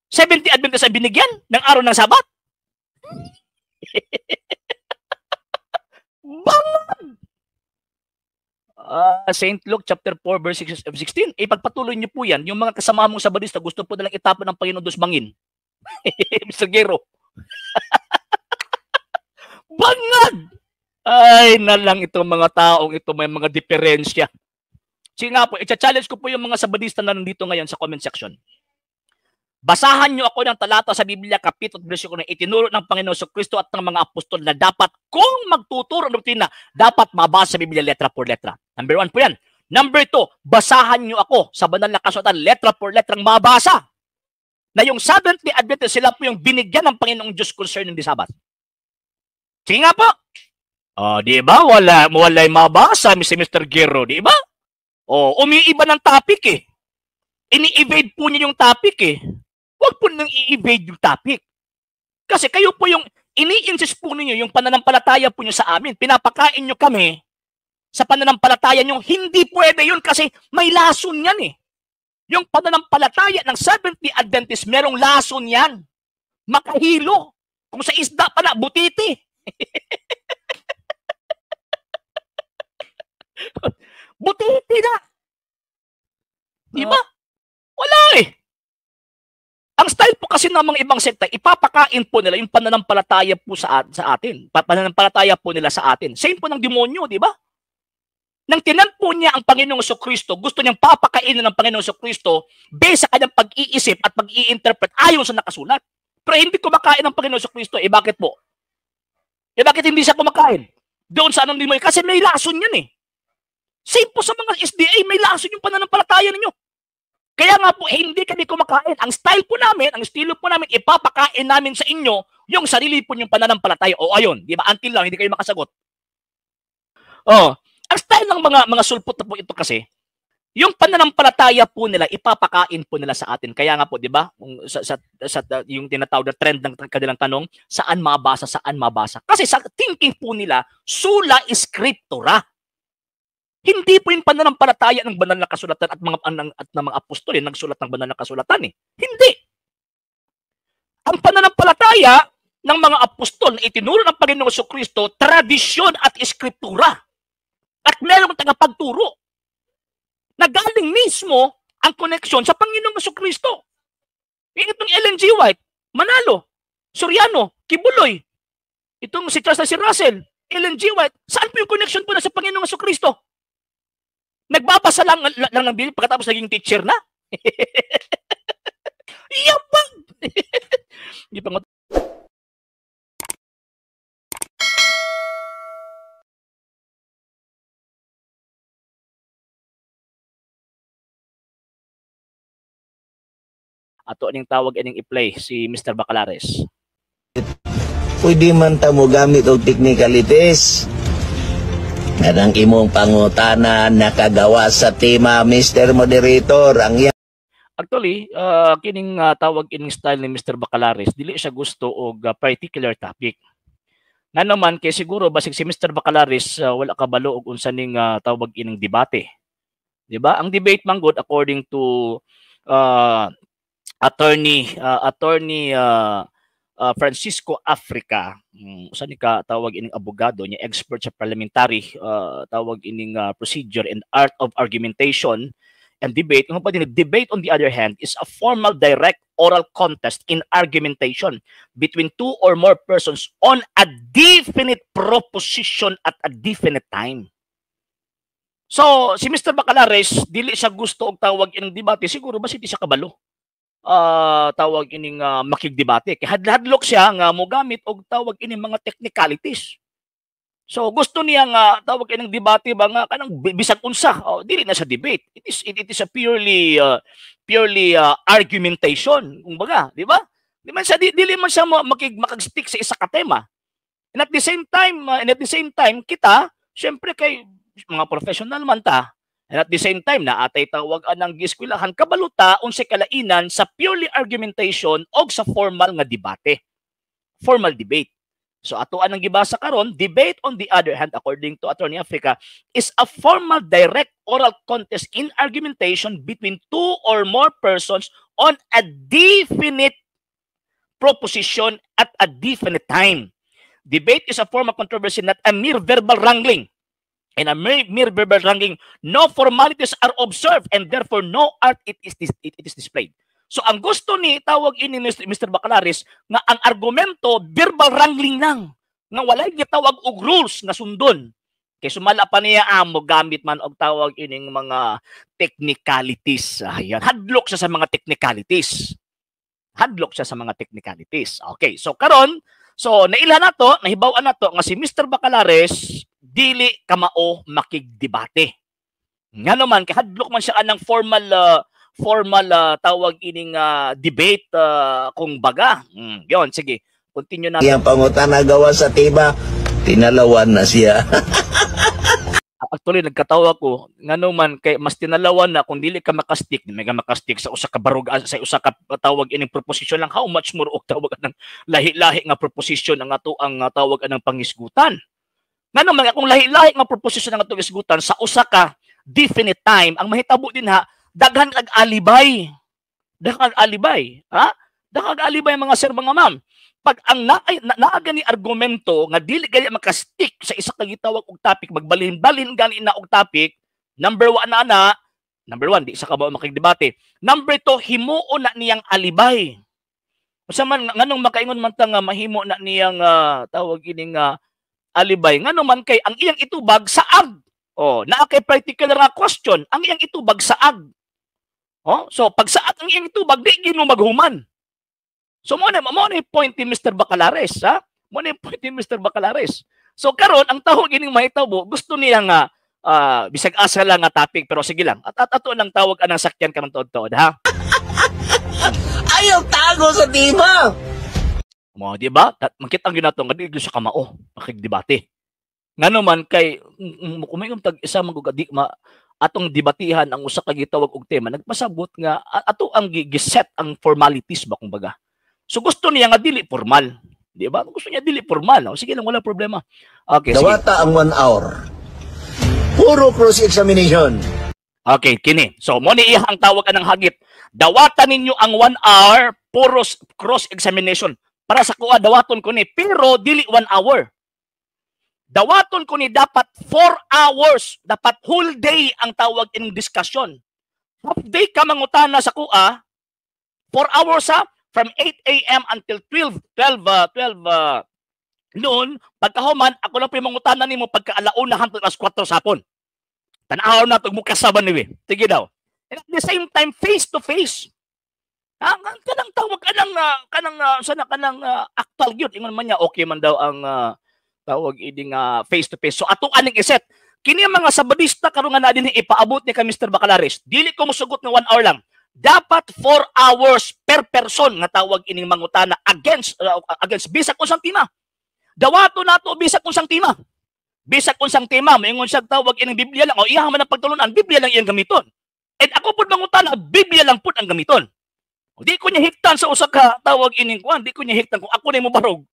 Seventh-day Adventist ay binigyan ng araw ng Sabat? Bangan! St. Luke chapter 4 verse 16. Ipagpatuloy niyo po yan. Yung mga kasama mong Sabadista gusto po nalang itapon ng Panginoon Diyos bangin. Mr. Gero. Bangan! Ay, nalang itong mga taong ito may mga diferensya. Sige nga po, i-challenge ko po yung mga Sabadista na nandito ngayon sa comment section. Basahan niyo ako ng talata sa Biblia, kapitulo at bersikulo na itinuro ng Panginoon Kristo at ng mga apostol na dapat kung magtuturo ng doktrina, dapat mabasa sa Biblia letra por letra. Number 1 po yan. Number 2, basahan niyo ako sa banal na kasulatan, letra por letrang mabasa. Na yung Seventh-day Adventist, sila po yung binigyan ng Panginoong Diyos concerning the Sabbath. Sige nga po. Di ba? Wala yung mabasa, Mr. Guerrero, di ba? Umiiba ng topic eh. Ini-evade po niyo yung topic eh. Huwag po nang i-evade yung topic. Kasi kayo po yung, ini-insist po ninyo yung pananampalataya po nyo sa amin. Pinapakain nyo kami sa pananampalataya nyo. Hindi pwede yun kasi may lason yan eh. Yung pananampalataya ng Seventh-day Adventist, merong lason yan. Makahilo. Kung sa isda pala, butiti. Butiti na. Diba? Wala eh. Ang style po kasi ng mga ibang sekta, ipapakain po nila yung pananampalataya po sa atin. Pananampalataya po nila sa atin. Same po ng demonyo, di ba? Nang tinan po niya ang Panginoong Kristo, gusto niyang papakainin ng Panginoong Kristo based sa kanyang pag-iisip at pag-i-interpret ayon sa nakasulat. Pero hindi kumakain ng Panginoong Kristo. Bakit po? Bakit hindi siya kumakain? Doon sa anong demonyo? Kasi may lason yan eh. Same po sa mga SDA, may lason yung pananampalataya ninyo. Kaya nga po, hindi kami kumakain. Ang style po namin, ang estilo po namin, ipapakain namin sa inyo yung sarili po yung pananampalataya. Ayun, di ba? Until lang, hindi kayo makasagot. Ang style ng mga sulpot na po ito kasi, yung pananampalataya po nila, ipapakain po nila sa atin. Kaya nga po, di ba? Yung tinatawag na trend ng kanilang tanong, saan mabasa, saan mabasa? Kasi sa thinking po nila, sola scriptura. Hindi po yung pananampalataya ng banal na kasulatan at ng mga apostol nagsulat ng banal na kasulatan eh. Hindi. Ang pananampalataya ng mga apostol na itinuro ng Panginoong Kristo, tradisyon at eskriptura. At merong tagapagturo na galing mismo ang koneksyon sa Panginoong Kristo. Itong Ellen G. White, Manalo, Soriano, Kibuloy, itong si Charles C. Russell, Ellen G. White, saan po yung koneksyon po na sa Panginoong Kristo? Nagbabasa lang ng Biblia pagkatapos naging teacher na? Yabang! Hindi pa ato ning tawag ining i-play si Mr. Bacalares. Pwede man ta mo gamit og technicalities. Anang imong pangutana nakagawa sa tema, Mr. Moderator, ang actually, kining tawag ining style ni Mr. Bacalares, dili siya gusto og particular topic. Nga naman, kay siguro basig si Mr. Bacalares wala kabalo og unsa ning tawag ining debate. Di ba? Ang debate man good according to attorney Francisco Africa, usa ni ka tawag ining abogado niya, expert sa parliamentary tawag ining procedure and art of argumentation and debate. Yung pa din, debate on the other hand is a formal direct oral contest in argumentation between two or more persons on a definite proposition at a definite time. So si Mr. Bacalares dili siya gusto og tawag ining debate, siguro basi di siya kabalo tawag ining makigdebate. Kaya hadlok siya nga mogamit og tawag ining mga technicalities. So gusto niya nga tawag ining debate ba nga kanang bisag unsa, dili na sa debate. It is a purely argumentation, kumbaga, di ba? Dili man siya makag-stick sa isa ka tema. And at the same time kita, syempre kay mga professional man ta, and at the same time, naatay tawagan ng giskwelahan, kabaluta unsay kalainan sa purely argumentation o sa formal nga debate. Formal debate. So atoan ang gibasa karon, debate on the other hand, according to Attorney Africa, is a formal direct oral contest in argumentation between two or more persons on a definite proposition at a definite time. Debate is a form of controversy, not a mere verbal wrangling. In a mere verbal wrangling, no formalities are observed and therefore no art it is displayed. So ang gusto ni tawag ini Mr. Bacalares nga ang argumento verbal wrangling lang, nga walay gitawag og rules nga sundon. Kay sumala pa niya mo gamit man og tawag ining mga technicalities. Ayan, hadlok siya sa mga technicalities. hadlok siya sa mga technicalities. Okay, so karon, so nailhan nato, nahibaw-an nato nga si Mr. Bacalares dili kamao makigdebate. Nga naman kay hadlok man siya anang formal tawag ining debate kung baga. Yon, sige. Continue na. Yang pangutana gawa sa tema, tinalawan na siya. Actually nagkatawa ko ngano man kay mas tinalawan na kung dili ka makastik, may ka makastik sa usa ka barug sa usa ka tawag ining proposition lang, how much more og tawag ng lahi-lahi nga proposition ang ato ang tawag anang pangisgutan. Ngano man kung lahi-lahi nga proposition ang atong isgutan sa usa ka definite time, ang mahitabo din ha, daghan kag alibay. Daghan kag alibay, ha? Daghan kag alibay mga sir mga ma'am. Pag ang naaga ni argumento nga dili gani makastick sa isa ka gitawag og topic, magbalhin-balhin gani na og topic, number 1 number 1 di sa ka ba makigdebate. Number 2, himuon na niyang alibay. Usa man nganong makaingon man ta nga mahimo na niyang tawag ining alibay, ngano man kay ang iyang itubag saag. Oh, naa kay particular nga question, ang iyang itubag saag. Oh, so pag saag ang iyang itubag di gino maghuman. So mo na point ni Mr. Bacalares, ha? Mo na point ni Mr. Bacalares. So karon ang tawag ining mahitabo, gusto niya nga bisag asa lang nga topic, pero sige lang. At ato lang tawag anang sakyan karon tuod-tuod, ha? Ayaw tago sa tema. Mo, di ba? Makita ang ginato nga dili sa kamao, makigdebate. Ngano man kay kumingom tag isa magugadi atong debatihan ang usa ka gitawag og tema, nagpasabot nga ato ang giset ang formalities ba kumbaga. So gusto niya nga dili formal, di ba? Gusto niya dili formal. O, sige lang, wala problema. Okay, Dawata ang 1 hour. Puro cross-examination. Okay, kini. So mo ni iya ang tawag anang hagit. Dawatan ninyo ang 1 hour puro cross-examination. Para sa kuha dawaton ko ni, pero dili 1 hour. Dawaton ko ni dapat 4 hours, dapat whole day ang tawag ining discussion. Half day ka mangutana sa kuha, 4 hours ha, from 8 a.m. until 12 noon, pagkahuman, ako lang primangutanan nimo pagka-alauna hangtod alas 4 sa hapon. Tanaw na itong mukasaban niwi. Sige daw. And at the same time, face to face. Kanang tawag, kanang actual yun. Ingon man niya, okay man daw ang tawag iding face to face. So ato aning iset. Kini mga sabadista karon nga na din ipaabot ni ka Mr. Bacalares. Dili ko mosugot nga 1 hour lang. Dapat 4 hours per person nga tawag ining mangutana against bisag unsang tema. Dawato nato bisag unsang tema. Bisag unsang tema, moingon siya tawag ining Biblia lang o iya man ang pagtulunan, Biblia lang iyang gamiton. And ako pud mangutana, Biblia lang pud ang gamiton. O, di ko niya hiktan sa usa ka tawag ining kuan, di ko niya hiktan kung ako na mo barog.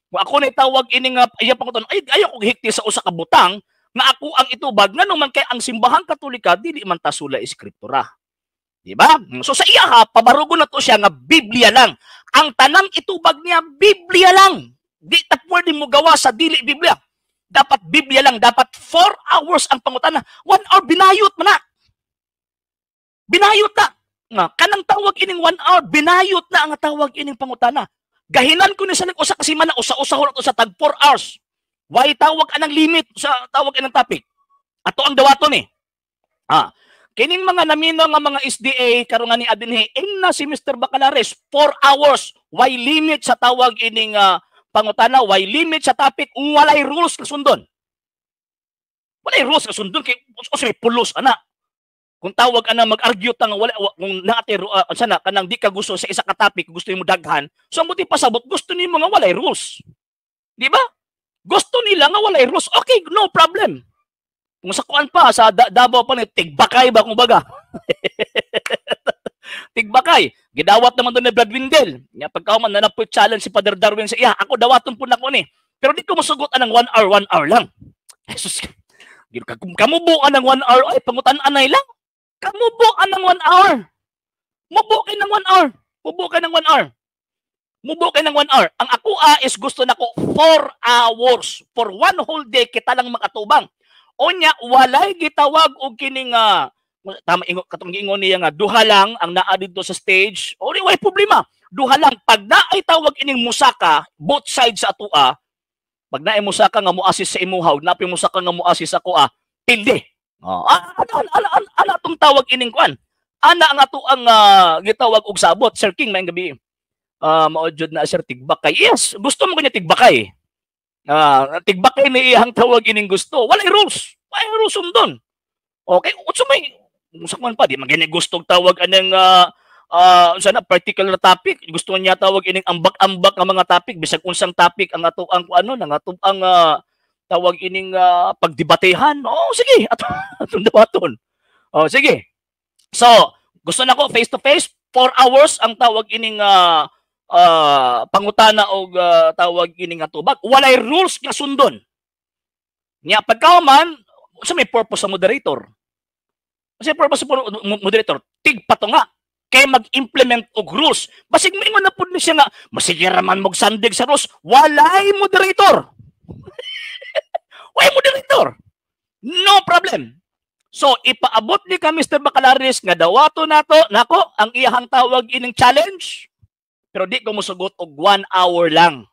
Kung ako na tawag ining iya pangutan, ay ayaw ko hikti sa usa ka butang nga ako ang itubag ngano man kay ang simbahang Katolika dili man ta sula eskriptura. Di ba? So sa iya ha, pabarugo na to siya nga Biblia lang. Ang tanang itubag niya, Biblia lang. Di ta pwede mo gawa sa dili Biblia. Dapat Biblia lang. Dapat 4 hours ang pangutana. 1 hour, binayot mo na. Binayot na. Nga, kanang tawag ining 1 hour, binayot na ang tawag ining pangutana. Gahinan ko ni sa nag-usa kasi man na usa-usa ho na to sa tag 4 hours. Why tawag anang limit sa tawag anang topic? Ato ang dawaton eh. Kining mga namino nga mga SDA karon nga ni adinhi na si Mr. Bacalares 4 hours. Why limit sa tawag ining pangutana? Why limit sa topic? Walay rules ka sundon. Walay rules ka sundon kay usay pulos ana. Kung tawag ana mag-argue ta nga wala kung naate sana kanang di ka gusto sa isa ka topic, gusto nimo daghan. So ang buti pasabot gusto nimo nga walay rules. Di ba? Gusto nila nga walay rules. Okay, no problem. Kung sa kuan pa, sa Davao pa ni, tigbakay ba kung baga? Tigbakay. Gidawat naman doon ni Brad Windel. Pagkauman na po challenge si Father Darwin sa iya, ako dawaton po na ko ni. Pero di ko masugot ng 1 hour lang. Jesus, kamubuan ng 1 hour, ay pangutan-anay lang. Kamubuan ng 1 hour. Mubo kay ng 1 hour. Mubo kay ng 1 hour. Mubo kay ng 1 hour. Ang ako is gusto na ko 4 hours. For 1 whole day, kita lang makatubang. Onya walay gitawag og kining tama katong giingon niya nga duha lang ang naa didto sa stage. O way problema. Duha lang pag naay tawag ining musaka both sides sa atua. Pag naay musaka nga moasis sa imuha, napi musaka nga moasis sa kuha, pilde. Ana tong tawag ining kuan. Ana ang ato ang gitawag og sabot, Sir King maayong gabi. maodyod na sir tigbakay. Yes, gusto mo kanya tigbakay. Tigbakay na iyang tawag ining gusto. Walay rules. Walay rules sundon. Okay, so may sakman pa di magani gusto tawag anang sana particular topic. Gusto niya tawag ining ambak-ambak nga mga topic bisag unsang topic ang ato ang ano nang ato ang tawag ining pagdebatehan. Oh, sige. Atong debaton. Oh, sige. So, gusto na ko face to face 4 hours ang tawag ining pangutana o tawag ining atubag. Walay rules nga sundon. Nya pagkauman sa may purpose sa moderator. Kasi purpose sa moderator, tigpato nga kay mag-implement og rules. Basig mo ingon na pud ni siya nga masigira man mog sandig sa rules, walay moderator. Walay moderator. No problem. So ipaabot ni ka Mr. Bacalaris nga dawato nato nako ang iyang tawag ining challenge. Pero di ko musugot og 1 hour lang.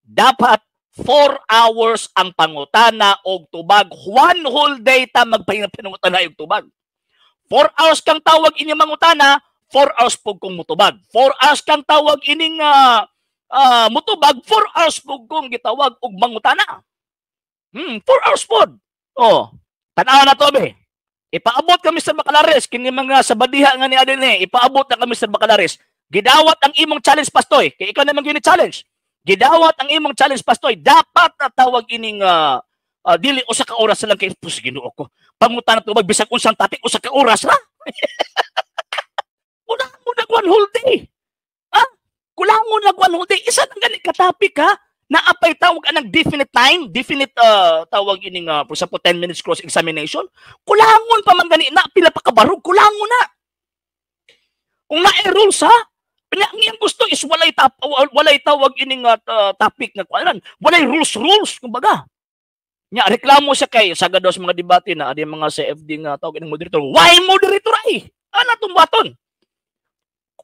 Dapat 4 hours ang pangutana og tubag. 1 whole day ta magpangutana og tubag. 4 hours kang tawag ining mangutana, 4 hours pug kong mutubag. 4 hours kang tawag ining mutubag, 4 hours pug kong gitawag og mangutana. 4 hours pod. Oh, tanaw na to be. Ipaabot ka Mr. Bacalaris kini mga sabadiha nga ni adin ipaabot na ka Mr. Bacalaris. Gidawat ang imong challenge pastoy. Kay ikaw naman gini challenge. Gidawat ang imong challenge pastoy. Dapat na tawag ining dili usa ka oras lang kay pus Ginoo ko. Pangutan tubag bisag unsang topic usa ka oras ra. Muna 1 whole day. Ha? Kulangon na 1 whole day. Isa nang ganit ka topic ha. Naapay tawag anang definite time, definite tawag ining for example 10 minutes cross examination. Kulangon pa man gani na pila pa kabarog, kulangon na. Kung na-rules ha, ang iyang gusto is walay tawag ining topic nga kuanan. Walay rules kumbaga. Nya reklamo siya kay sagad sa mga debate na adi mga CFD nga tawag ining moderator. Why moderator ay? Ana tong baton?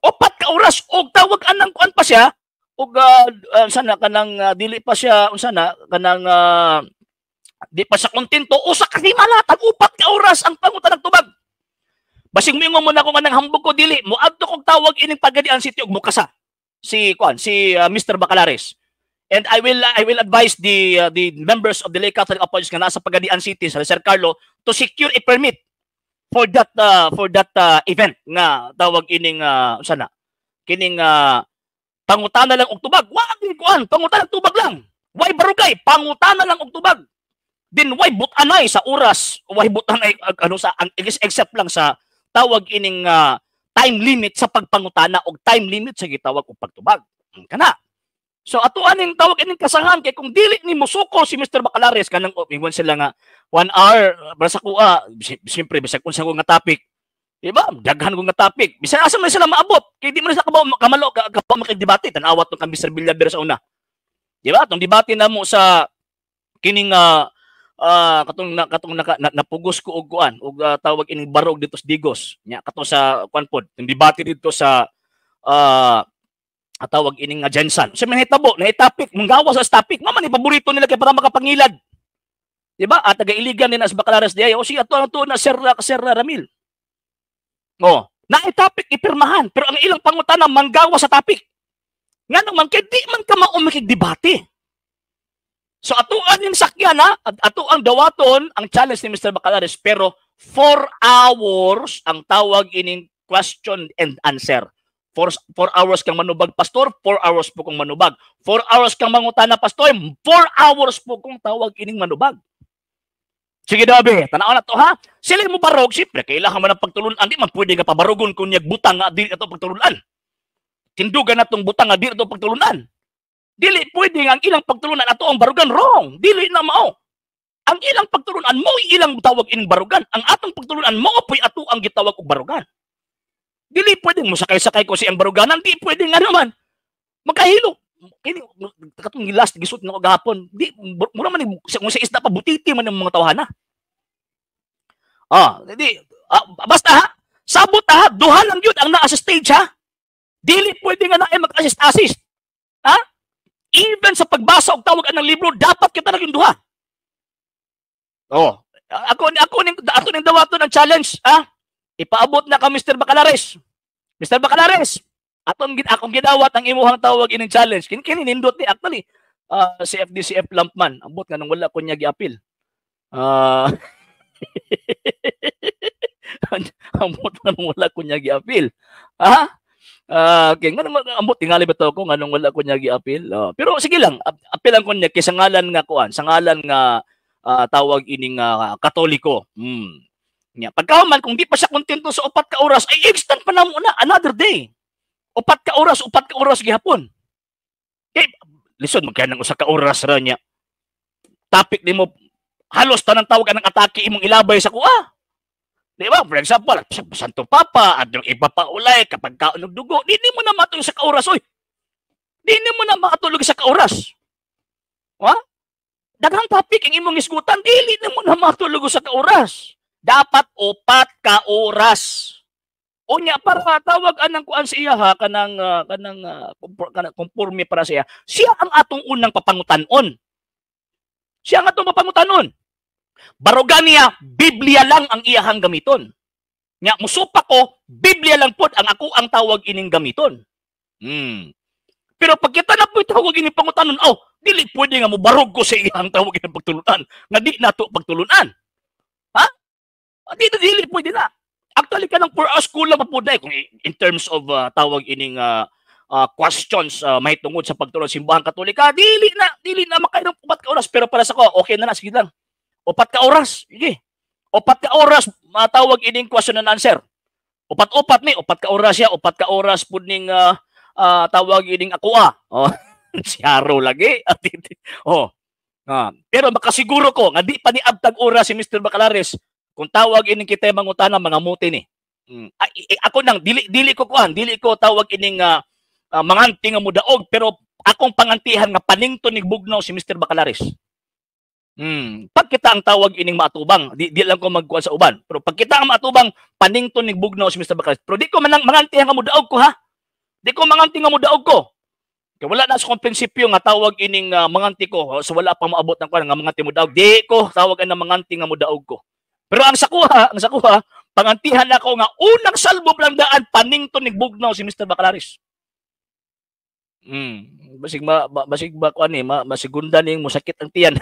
4 ka oras og tawag anang kuan pa siya og sana kanang dili pa siya unsana kanang di pa siya kontento usa ka malatan 4 ka oras ang pangutan ng tubag. Basing mingon mo na ko nga nang hambog ko dili mo adto kog tawag ining pagadian city og mukasa si Mr. Bacalaris. And I will advise the members of the Lake Catholic Apostles nga nasa Pagadian City sa Sir Carlo to secure a permit for that event nga tawag ining sana kining pangutana lang og tubag. Wa kuan pangutana og tubag lang. Why barugay pangutana lang og tubag. Then why butanay sa oras, why butanay ano sa except lang sa tawag ining time limit sa pagpangutana og time limit sa gitawag og pagtubag. Kana. So atuan ning tawag ining kasangan kay kung dili ni musuko si Mr. Bacalaris kanang ingon sila nga 1 hour para sa kuha, siyempre bisag unsa ko nga topic. Diba? Daghan ko nga topic. Bisan asa man sila maabot kay di man sa kamalo ka makidebate tan-awat tong Mr. Villaver sa una. Diba? Tong debate na mo sa kining katong napugos ko og kuan og tawag ining barog dito sa Digos nya kato sa kuan pod yung debate dito sa tawag ining Jensen sa mahitabo na topic manggawa sa topic mama ni paborito nila kay para makapangilad di ba at taga-iligan ni sa Bacalaris diay o si ato na Sir Ramil na topic ipirmahan pero ang ilang pangutana manggawa sa topic nga naman kay di man ka mao makigdebate. So atuan yung sakyan ha, ato ang dawaton ang challenge ni Mr. Bacalaris pero 4 hours ang tawag ining question and answer. 4 hours kang manubag pastor, 4 hours po kong manubag. 4 hours kang mangutana pastor, 4 hours po kong tawag ining manubag. Sige dabe, tanaw na to ha. Sila mo barog, siyempre kailangan man ng pagtulunan, di man pwede nga pabarogon kung niyag butang nga di ito pagtulunan. Tindugan na tong butang nga di ito pagtulunan. Dili pwede nga ang ilang pagtulunan ato ang barugan wrong. Dili na mao. Ang ilang pagtulunan mo ilang tawag ining barugan. Ang atong pagtulunan mo poy ato ang gitawag og barugan. Dili pwede mo sakay-sakay ko si ang baruganan, di pwede nga naman. Magkahilo. Kini katong last gisut nako gahapon. Di mura man kung sa isda pa butiti man ang mga tawhana. Basta ha. Sabot ha, duha lang yun ang naa sa stage ha. Dili pwede nga na ay mag-assist. Ha? Even sa pagbasa og tawag ng libro, dapat kita naging duha. Ako ning dawaton ng challenge, ha? Ipaabot na ka Mr. Bacalaris. Mr. Bacalaris, Akong gidawat ang imuhang tawag ining challenge. Kini nindot ni actually. CFD-CF Lampman. Ambot nga nung wala ko niya giapil. Ambot nga nung wala ko niya giapil. Ha? Okay, nga nung ambot tingali ba ko nga nung wala ko niya giapil. Pero sige lang, apilan ko niya kay sa ngalan nga kuan, sa ngalan nga tawag ining Katoliko. Pagkahuman kung di pa siya kontento sa 4 ka oras, ay extend pa na muna another day. 4 ka oras gihapon. Okay, listen, magkaya ng 1 ka oras ra niya. Topic ni mo, halos tanang tawag ng atake imong ilabay sa kuha. Di ba? For example, Santo Papa, at yung iba pa ulay, kapag kaunog dugo, di mo na matulog sa kauras, oy. Di mo na matulog sa kauras. Ha? Daghang topic ang imong isgutan, di mo na matulog sa kauras. Dapat 4 ka oras. Unya para tawag anang kuan siya ha kanang conforme para siya. Siya ang atong unang papangutan-on. Siya ang atong papangutan-on. Barugan niya, Biblia lang ang iyahang gamiton. Nya musupa ko, Biblia lang pod ang ako ang tawag ining gamiton. Pero pag kita na po tawag ining pangutanon, dili pwede nga mo barog ko sa iyang tawag ining pagtulunan. Nga di nato pagtulunan. Ha? Dili pwede na. Actually, kanang for us, kulang pa po dahil kung in terms of tawag ining questions may tungod sa pagtulong simbahan Katolika, dili na makailang 4 ka oras. Pero para sa ko, okay na, sige lang. 4 ka oras, sige. 4 ka oras, matawag ining question and answer. 4 ni, 4 ka oras siya, 4 ka oras po ning tawag ining akuha. Siyaro lagi. Pero makasiguro ko, nga di pa ni abtag oras si Mr. Bacalares, kung tawag ining kita mangutana mga muti ni. Ako nang dili ko tawag ining manganti nga mudaog, pero akong pangantihan nga panington ni bugnaw si Mr. Bacalares. Pag kita ang tawag ining maatubang, di lang ko magkuan sa uban. Pero pag kita ang maatubang, panington ni bugnaw si Mr. Bacalares. Pero di ko mangantihan nga mudaog ko ha. Di ko manganti nga mudaog ko. Kaya wala na sa kong prinsipyo nga tawag ining manganti ko. So wala pa maabot ng kuan nga manganti mudaog. Di ko tawag ang manganti nga mudaog ko. Pero ang sakuha, pangantihan ako nga unang salbo lang daan panington ni bugnaw si Mr. Bacalares. Basig ba kuan ni, masigunda ning musakit ang tiyan.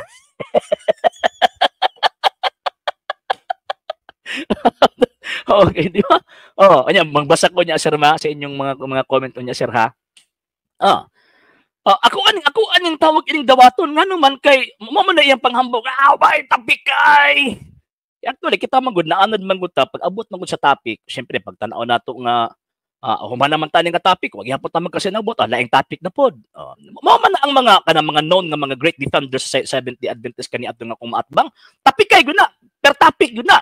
Okay, di ba? Anya magbasa ko niya sir sa inyong mga comment niya sir ha. Ako aning tawag ining dawaton nga naman kay mo man na iyang panghambog. Bay tapikay. Actually, kita magud na anod man gud ta pag abot man gud sa topic, syempre pag tan-aw nato nga human naman tani nga topic, wag gyapon ta magkasinabot, laing topic na pod. Mao man ang mga known nga mga great defenders sa Seventh-day Adventist kaniadto nga kumaatbang, topic kay gud na, per topic gud na.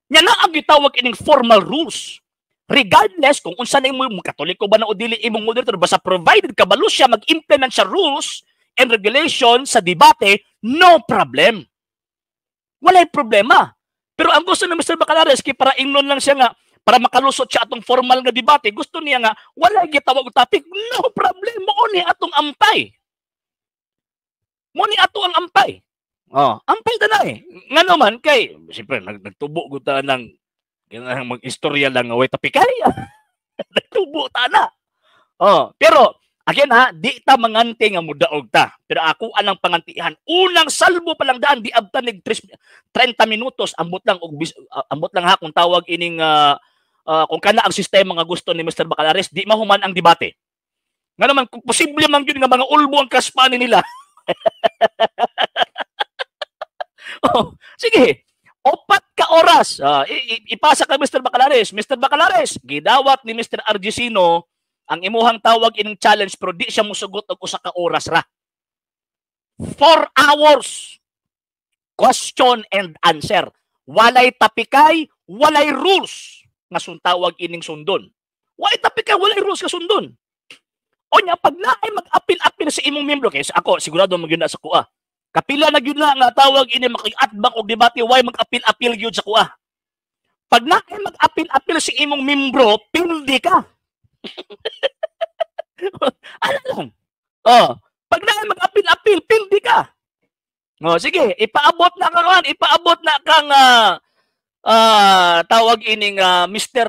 Nya na ang gitawag ining formal rules. Regardless kung unsa na imo Katoliko ba na o dili imong moderator, basta provided kabalo siya mag-implement sa rules and regulations sa debate, no problem. Walay problema. Pero ang gusto ni Mr. Bacalares, para ingnon lang siya nga, para makalusot siya atong formal nga debate, gusto niya nga, wala gitawag topic, no problem, mo ni atong ampay. Mo ni ato ang ampay. Ampay na eh. Nga naman, kay, siyempre, nagtubo ko ta ng mag-istorya lang, way tapikay. Nagtubo ta na. Pero, again ha, di ta mangante nga mudaog ta. Pero ako anang pangantihan. Unang salbo pa lang daan, di abtan nig 30 minutos, ambot lang ha kung tawag ining kung kana ang sistema nga gusto ni Mr. Bacalares, di mahuman ang debate. Nga naman, kung posible man yun nga mga ulbo ang kaspani nila. Sige, 4 ka oras. Ipasa ka Mr. Bacalares. Mr. Bacalares, gidawat ni Mr. Argesino ang imuhang tawag ining challenge pero di siya musugot og 1 ka oras ra. 4 hours. Question and answer. Walay tapikay, walay rules nga suntawag ining sundon. Walay tapikay, walay rules nga sundon. O nya pag naay mag-apil-apil sa imong membro, kay ako sigurado magyud na sa kuha. Kapila na gyud na nga tawag ini makiatbang og debate, way mag-apil-apil gyud sa kuha. Pag naay mag-apil-apil sa imong membro, pildi ka. Ano lang? Pag naay mag-apil-apil, pildi ka. Sige, ipaabot na kang tawag ining Mr.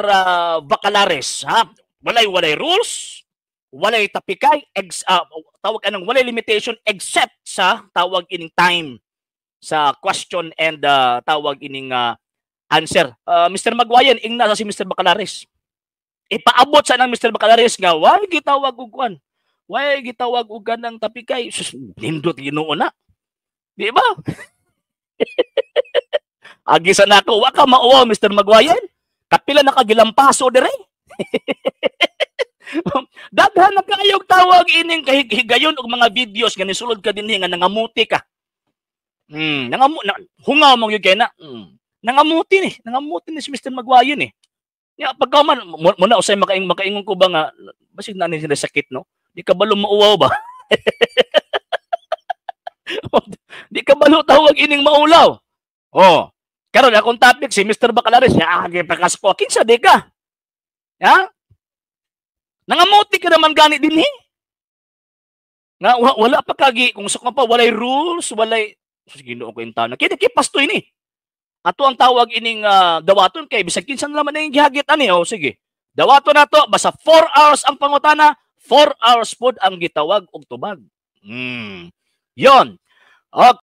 Bacalares, ha? walay rules, walay tapikay, tawag anong walay limitation except sa tawag ining time sa question and tawag ining answer. Mr. Magwayan, ingna sa si Mr. Bacalares. Ipaabot sa nang Mr. Bacalares nga, why gitawag og kuan? Why gitawag og ganang tapikay? Sus, nindot Ginoo na. Di ba? Agi sa nako, wa ka mauwaw Mr. Magwayan. Kapila na kagilampaso dire. Daghan na kayog tawag ining kahigayon og mga videos nga nisulod ka dinhi nga nangamuti ka. Hungaw mo gyud kay na. Nangamuti ni si Mr. Magwayan eh. Ya pagkaman mo na usay makaingon ko ba nga basig na ni sila sakit no. Di ka balo mauwaw ba? Di ka balo tawag ining maulaw. Oh. Karon akong topic si Mr. Bacalares ya agi pakasko kinsa di ka? Ya? Nangamuti ka naman gani dinhi. Nga wala pa kagi kung sukma pa walay rules, walay Ginoo ko intaw na. Kaya pastoy ni. Ato ang tawag ining dawaton kay bisag kinsa naman na yung gihagit ani o sige. Dawaton nato basta 4 hours ang pangutana, 4 hours pod ang gitawag og tubag. Yon. Okay.